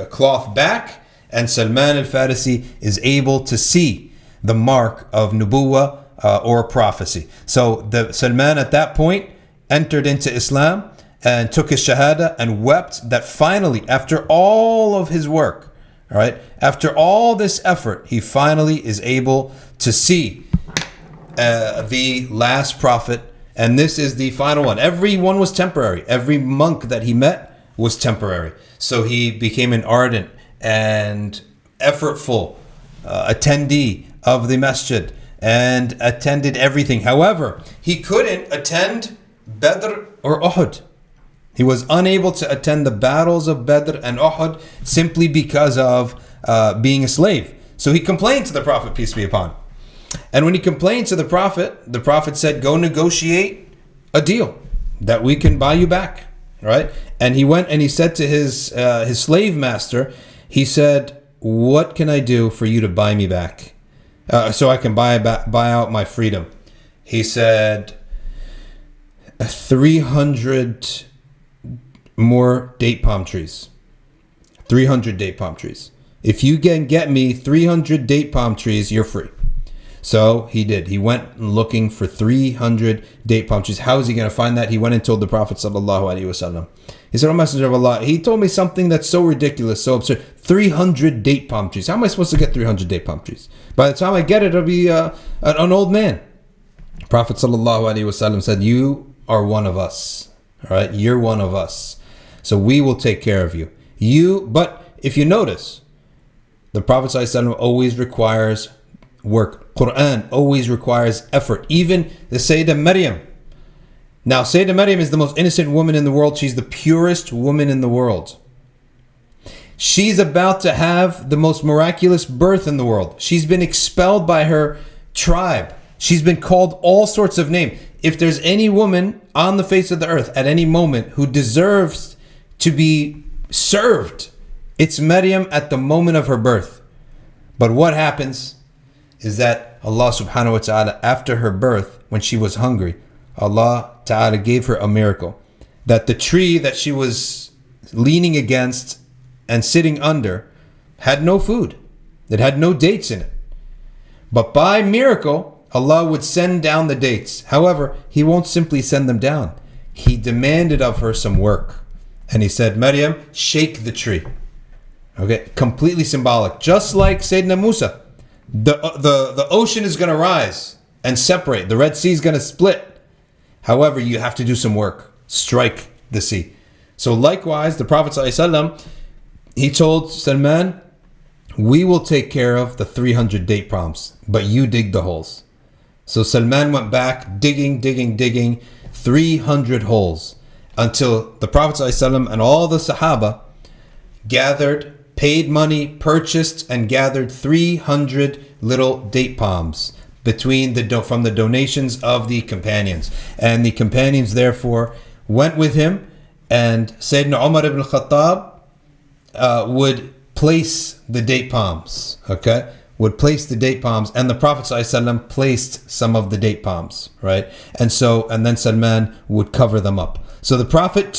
cloth back, and Salman al-Farisi is able to see the mark of nubuwwah or prophecy. So Salman at that point entered into Islam and took his shahada and wept that finally, after all of his work, all right, after all this effort, he finally is able to see the last prophet, and this is the final one. Everyone was temporary. Every monk that he met was temporary. So he became an ardent and effortful attendee of the masjid and attended everything. However, he couldn't attend Badr or Uhud. He was unable to attend the battles of Badr and Uhud simply because of being a slave. So he complained to the Prophet, peace be upon him. And when he complained to the Prophet said, go negotiate a deal that we can buy you back, right? And he went and he said to his slave master, he said, what can I do for you to buy me back? So I can buy out my freedom. He said, 300 more date palm trees. 300 date palm trees. If you can get me 300 date palm trees, you're free. So he did. He went looking for 300 date palm trees. How is he going to find that? He went and told the Prophet sallallahu alaihi wasallam. He said, "O Messenger of Allah, he told me something that's so ridiculous, so absurd. 300 date palm trees. How am I supposed to get 300 date palm trees? By the time I get it, I'll be an old man." Prophet sallallahu alaihi wasallam said, "You are one of us. All right, you're one of us. So we will take care of you. But if you notice, the Prophet sallallahu alaihi wasallam always requires work. Quran always requires effort. Even the Sayyidah Maryam. Now, Sayyidah Maryam is the most innocent woman in the world. She's the purest woman in the world. She's about to have the most miraculous birth in the world. She's been expelled by her tribe. She's been called all sorts of names. If there's any woman on the face of the earth at any moment who deserves to be served. It's Maryam at the moment of her birth. But what happens is that Allah subhanahu wa ta'ala, after her birth, when she was hungry, Allah ta'ala gave her a miracle. That the tree that she was leaning against and sitting under had no food. It had no dates in it. But by miracle, Allah would send down the dates. However, He won't simply send them down. He demanded of her some work. And He said, Maryam, shake the tree. Okay, completely symbolic. Just like Sayyidina Musa. The ocean is going to rise and separate. The Red Sea is going to split. However, you have to do some work. Strike the sea. So likewise, the Prophet ﷺ, he told Salman, we will take care of the 300 date palms, but you dig the holes. So Salman went back, digging 300 holes until the Prophet ﷺ and all the Sahaba gathered, paid money, purchased, and gathered 300 little date palms from the donations of the companions. And the companions therefore went with him, and Sayyidina Umar ibn al-Khattab would place the date palms, would place the date palms, and the Prophet ﷺ placed some of the date palms, right? And then Salman would cover them up. So the Prophet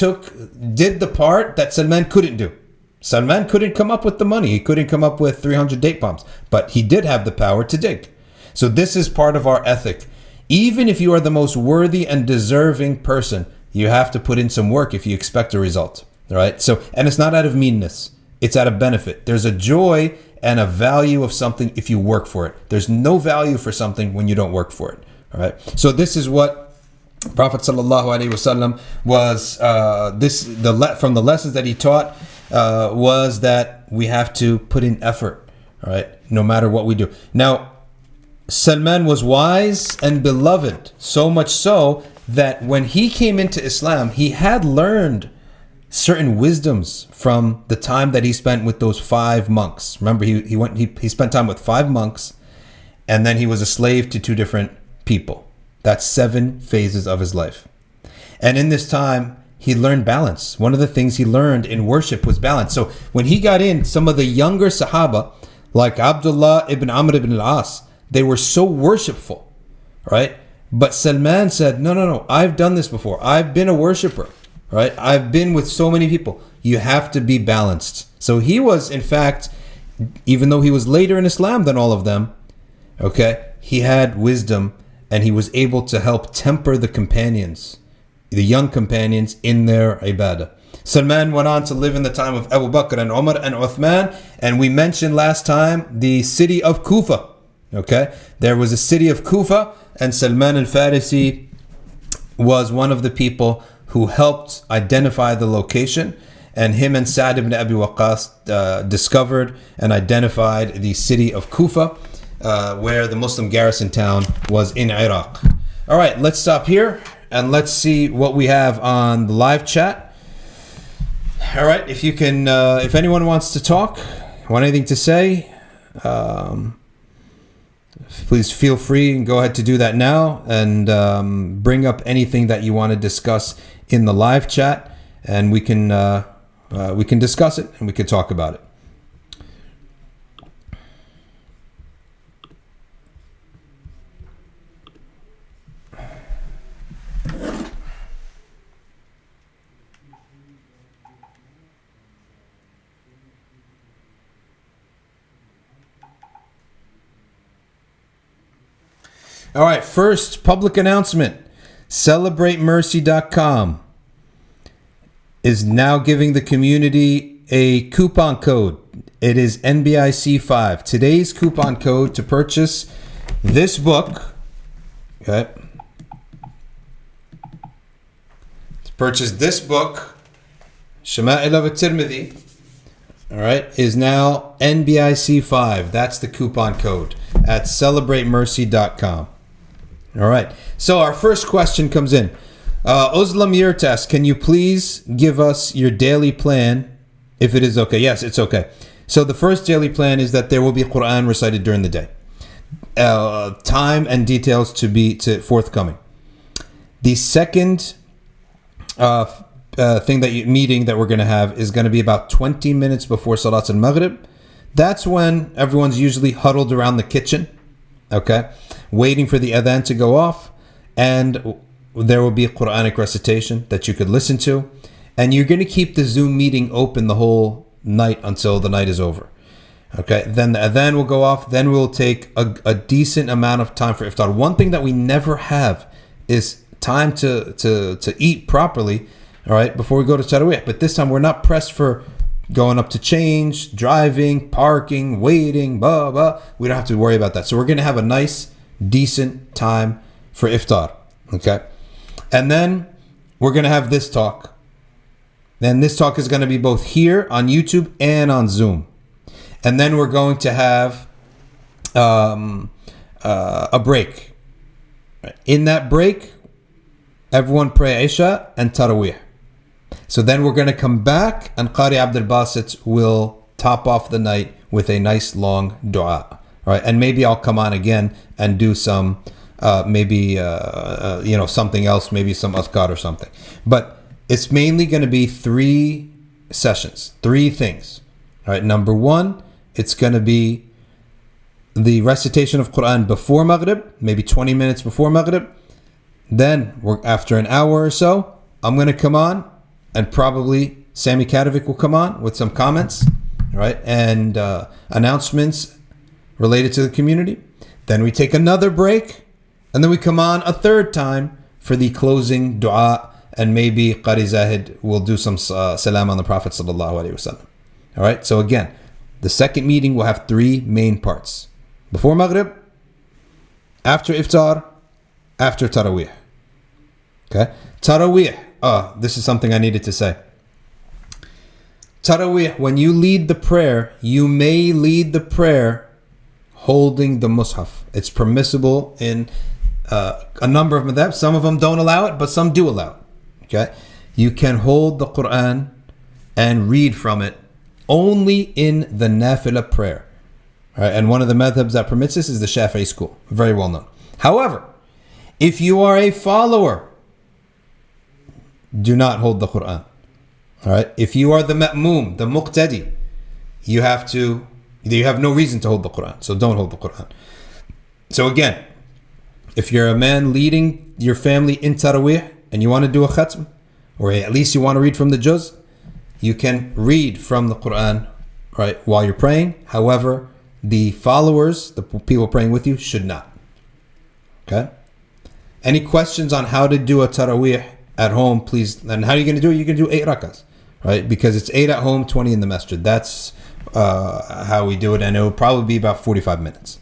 did the part that Salman couldn't do. Salman couldn't come up with the money. He couldn't come up with 300 date palms, but he did have the power to dig. So this is part of our ethic. Even if you are the most worthy and deserving person, you have to put in some work if you expect a result, right? And it's not out of meanness. It's out of benefit. There's a joy and a value of something if you work for it. There's no value for something when you don't work for it. All right. So this is what Prophet sallallahu alaihi wasallam was. From the lessons that he taught was that we have to put in effort. All right. No matter what we do. Now, Salman was wise and beloved, so much so that when he came into Islam, he had learned certain wisdoms from the time that he spent with those 5 monks. Remember, he spent time with 5 monks, and then he was a slave to 2 different people. That's 7 phases of his life. And in this time, he learned balance. One of the things he learned in worship was balance. So when he got in, some of the younger Sahaba, like Abdullah ibn Amr ibn al-As, they were so worshipful, right? But Salman said, no, I've done this before. I've been a worshiper. Right? I've been with so many people. You have to be balanced. So he was, in fact, even though he was later in Islam than all of them, he had wisdom, and he was able to help temper the companions, the young companions, in their ibadah. Salman went on to live in the time of Abu Bakr and Umar and Uthman, and we mentioned last time the city of Kufa. There was a city of Kufa, and Salman al-Farisi was one of the people who helped identify the location, and him and Sa'd ibn Abi Waqqas discovered and identified the city of Kufa, where the Muslim garrison town was in Iraq. All right, let's stop here and let's see what we have on the live chat. All right, if anyone wants to talk, want anything to say, please feel free and go ahead to do that now, and bring up anything that you want to discuss in the live chat, and we can discuss it and we can talk about it. All right, first public announcement. CelebrateMercy.com is now giving the community a coupon code. It is NBIC5. Today's coupon code to purchase this book, to purchase this book, Shama'il of Tirmidhi, all right, is now NBIC5. That's the coupon code at CelebrateMercy.com. All right. So our first question comes in. Uzlam Yurtas, can you please give us your daily plan, if it is okay? Yes, it's okay. So the first daily plan is that there will be Quran recited during the day. Time and details to forthcoming. The second meeting that we're going to have is going to be about 20 minutes before Salat al-Maghrib. That's when everyone's usually huddled around the kitchen, okay, waiting for the adhan to go off, and there will be a Quranic recitation that you could listen to, and you're going to keep the Zoom meeting open the whole night until the night is over. Okay, then the adhan will go off, then we'll take a decent amount of time for iftar. One thing that we never have is time to eat properly, all right, before we go to Tarawih. But this time we're not pressed for going up to change, driving, parking, waiting, blah, blah. We don't have to worry about that. So we're going to have a nice, decent time for iftar, okay? And then we're going to have this talk. Then this talk is going to be both here on YouTube and on Zoom. And then we're going to have a break. In that break, everyone pray Isha and Tarawih. So then we're going to come back, and Qari Abdul Basit will top off the night with a nice long dua. All right, and maybe I'll come on again and do some, something else, maybe some azkar or something. But it's mainly going to be 3 sessions, 3 things. All right, number 1, it's going to be the recitation of Quran before Maghrib, maybe 20 minutes before Maghrib. Then, after an hour or so, I'm going to come on, and probably Sami Kadovic will come on with some comments, right, and announcements related to the community. Then we take another break, and then we come on a third time for the closing dua, and maybe Qari Zahid will do some salam on the Prophet sallallahu alaihi wasallam. All right, so again, the second meeting will have 3 main parts: before Maghrib, after iftar, after Tarawih. Okay, Tarawih. This is something I needed to say. Tarawih, when you lead the prayer, you may lead the prayer holding the mushaf. It's permissible in a number of madhabs. Some of them don't allow it, but some do allow it. Okay, you can hold the Quran and read from it only in the nafilah prayer. All right, and one of the madhabs that permits this is the Shafi'i school, very well known. However, if you are a follower, do not hold the Quran. All right. If you are the ma'moom, the muqtadi, you have no reason to hold the Quran. So don't hold the Quran. So again, if you're a man leading your family in Tarawih and you want to do a khatm, or at least you want to read from the juz, you can read from the Quran, right, while you're praying. However, the followers, the people praying with you, should not. Okay. Any questions on how to do a Tarawih at home, please? And how are you going to do it? You can do 8 rakahs, right? Because it's 8 at home, 20 in the masjid. That's how we do it, and it will probably be about 45 minutes.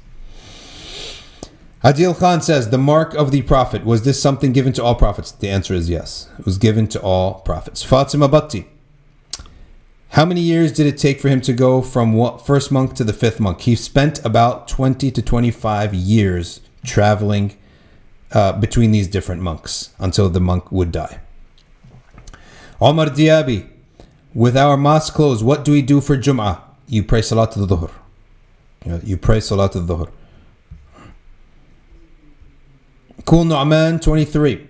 Adil Khan says, the mark of the Prophet, was this something given to all prophets? The answer is yes. It was given to all prophets. Fatima Batti, how many years did it take for him to go from first monk to the 5th monk? He spent about 20 to 25 years traveling between these different monks until the monk would die. Omar Diaby, with our mosque closed, what do we do for Jum'ah? You pray Salat al-Dhuhr. You pray Salat al-Dhuhr. Kul Nu'man 23.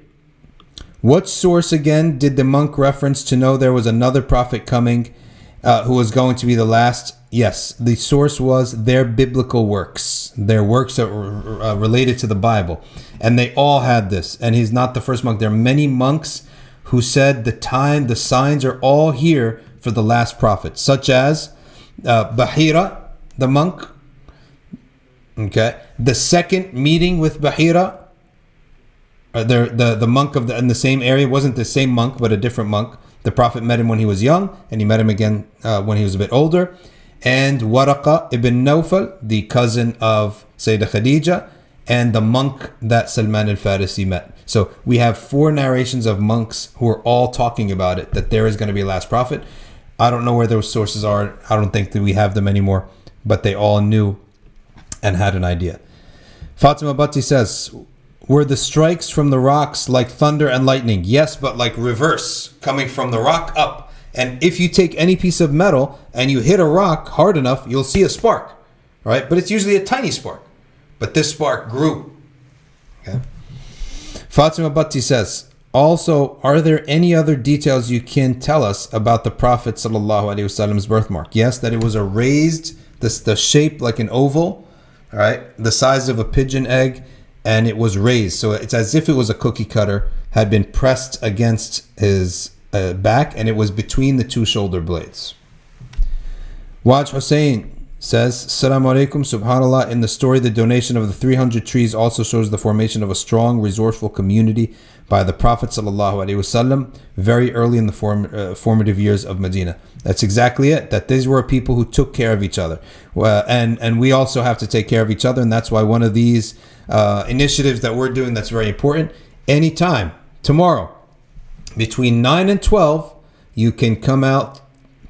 What source again did the monk reference to know there was another prophet coming who was going to be the last? Yes, the source was their biblical works, their works that were related to the Bible. And they all had this. And he's not the first monk. There are many monks who said the signs are all here for the last prophet, such as Bahira, the monk. Okay, the second meeting with Bahira, the monk in the same area, wasn't the same monk, but a different monk. The Prophet met him when he was young, and he met him again when he was a bit older. And Waraqa ibn Nawfal, the cousin of Sayyidah Khadija, and the monk that Salman al-Farisi met. So we have 4 narrations of monks who are all talking about it, that there is going to be a last prophet. I don't know where those sources are. I don't think that we have them anymore, but they all knew and had an idea. Fatima Bhatti says, were the strikes from the rocks like thunder and lightning? Yes, but like reverse, coming from the rock up. And if you take any piece of metal and you hit a rock hard enough, you'll see a spark, right? But it's usually a tiny spark. But this spark grew. Okay. Fatima Bhatti says, Also, are there any other details you can tell us about the Prophet ﷺ's birthmark? Yes, that it was a raised, the shape like an oval, all right, the size of a pigeon egg, and it was raised. So it's as if it was a cookie cutter, had been pressed against his back, and it was between the two shoulder blades. Waj Hussein says, Assalamu alaikum, subhanAllah, in the story, the donation of the 300 trees also shows the formation of a strong, resourceful community by the Prophet ﷺ very early in the formative years of Medina. That's exactly it, that these were people who took care of each other. And we also have to take care of each other, and that's why one of these initiatives that we're doing that's very important, anytime, tomorrow, between 9 and 12, you can come out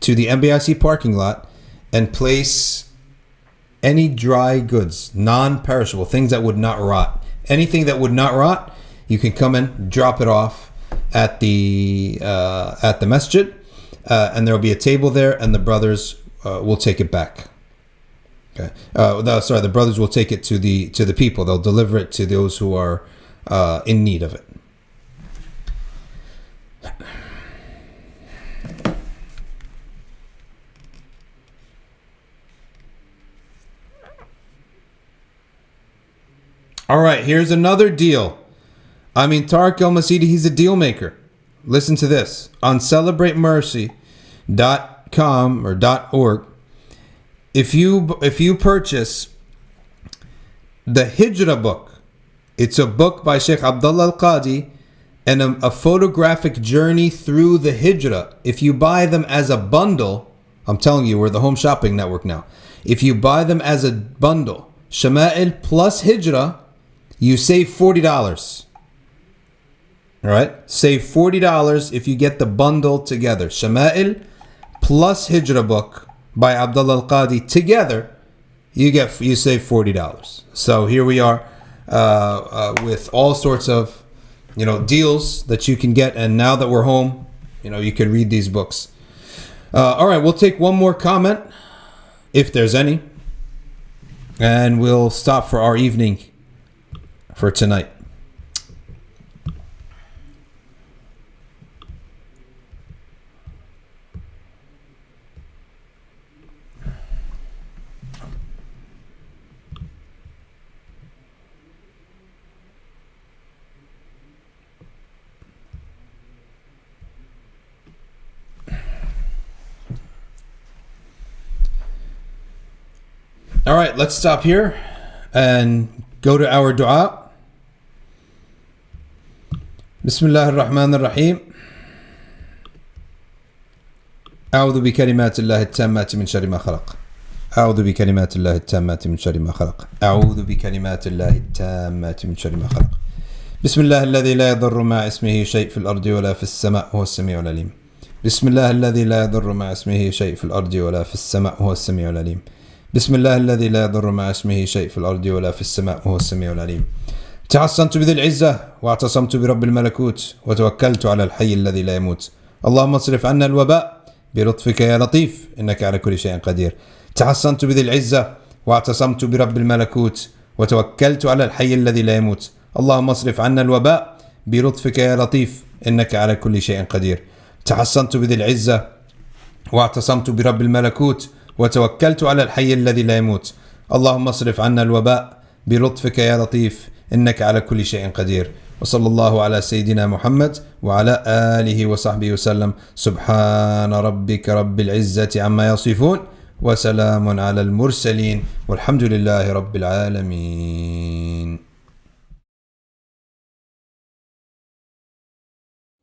to the MBIC parking lot and place any dry goods, non-perishable, things that would not rot. Anything that would not rot, you can come and drop it off at the masjid, and there will be a table there, and the brothers will take it back. Okay. The brothers will take it to the people. They'll deliver it to those who are in need of it. All right, here's another deal. Tariq El-Masidi, he's a deal maker. Listen to this. On celebratemercy.com or .org, if you purchase the Hijrah book, it's a book by Sheikh Abdullah Al-Qadi and a photographic journey through the Hijrah. If you buy them as a bundle, I'm telling you, we're the home shopping network now. If you buy them as a bundle, Shama'il plus Hijrah, you save $40. All right? Save $40 if you get the bundle together. Shama'il plus Hijrah book by Abdullah Al-Qadi together, you save $40. So here we are with all sorts of deals that you can get, and now that we're home, you can read these books. All right, we'll take one more comment, if there's any, and we'll stop for our evening for tonight. All right, let's stop here and go to our dua. Bismillah ar-Rahman ar-Rahim. أعوذ بكلمات الله التامات من شر ما خلق. أعوذ بكلمات الله التامات من شر ما خلق. أعوذ بكلمات الله التامات من شر ما خلق. بسم الله الذي لا يضر مع اسمه شيء في الأرض ولا في السماء وهو السميع العليم. بسم الله الذي لا يضر مع اسمه شيء في الأرض ولا في السماء وهو السميع العليم. بسم الله الذي لا يضر مع اسمه شيء في الأرض ولا في السماء وهو السميع العليم. تحصنت بذي العزة واعتصمت برب الملكوت وتوكلت على الحي الذي لا يموت. اللهم اصرف عنا الوباء بلطفك يا لطيف إنك على كل شيء قدير. تحصنت بذي العزة واعتصمت برب الملكوت وتوكلت على الحي الذي لا يموت. اللهم اصرف عنا الوباء بلطفك يا لطيف إنك على كل شيء قدير. تحصنت بذي العزة واعتصمت برب الملكوت وتوكلت على الحي الذي لا يموت. اللهم اصرف عنا الوباء بلطفك يا لطيف إنك على كل شيء قدير. وصلى الله على سيدنا محمد وعلى آله وصحبه وسلم. سبحان ربك رب العزة عما يصفون وسلام على المرسلين والحمد لله رب العالمين.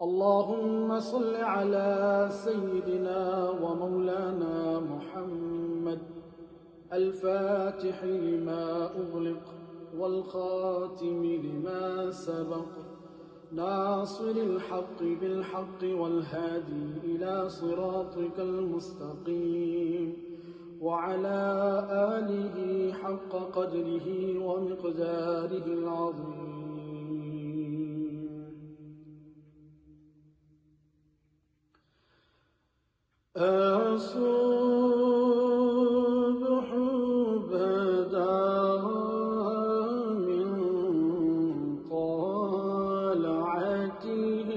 اللهم صل على سيدنا ومولانا محمد الفاتح لما أغلق والخاتم لما سبق ناصر الحق بالحق والهادي إلى صراطك المستقيم وعلى آله حق قدره ومقداره العظيم. الصبح بدا من طلعته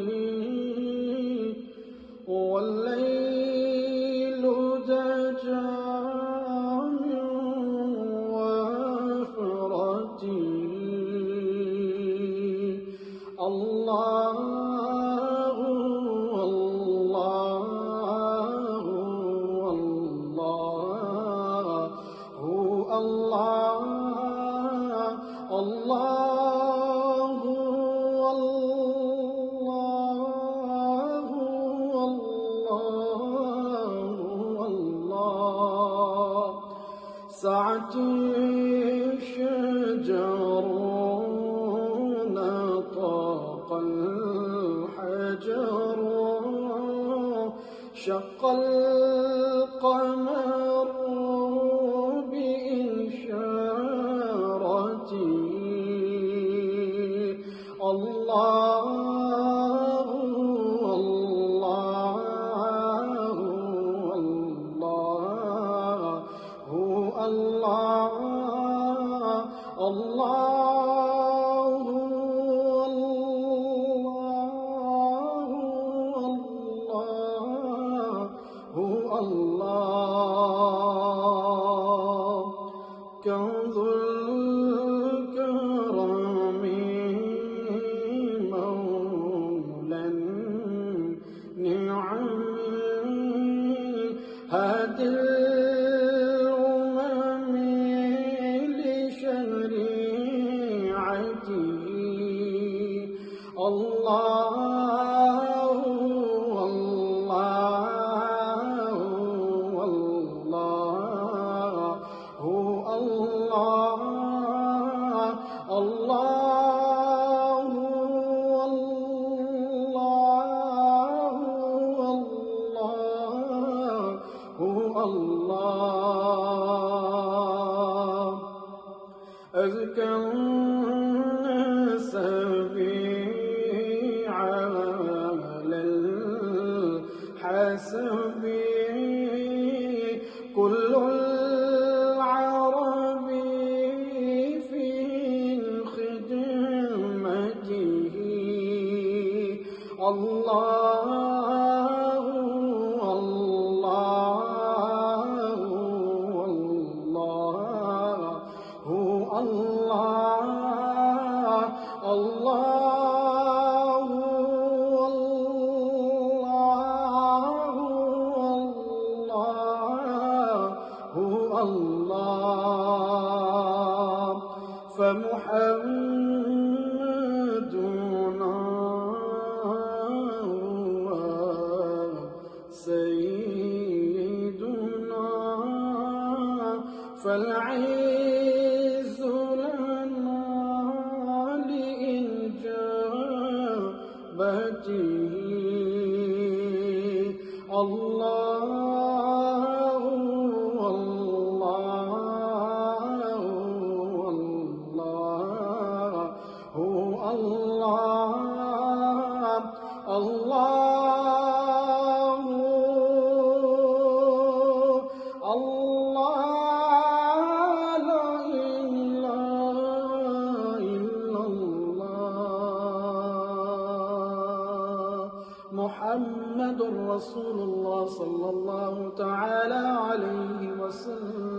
الله سعتي شجر نطق الحجر شق القمر بإشارته الله كنز الكرم مولى النعم هادي الأمم لشريعته الله أزكى النسب على الحسب كل العرب في خدمته الله فمحمدنا سيدنا فالعز لنا لإنجابته الله محمد رسول الله صلى الله تعالى عليه وسلم.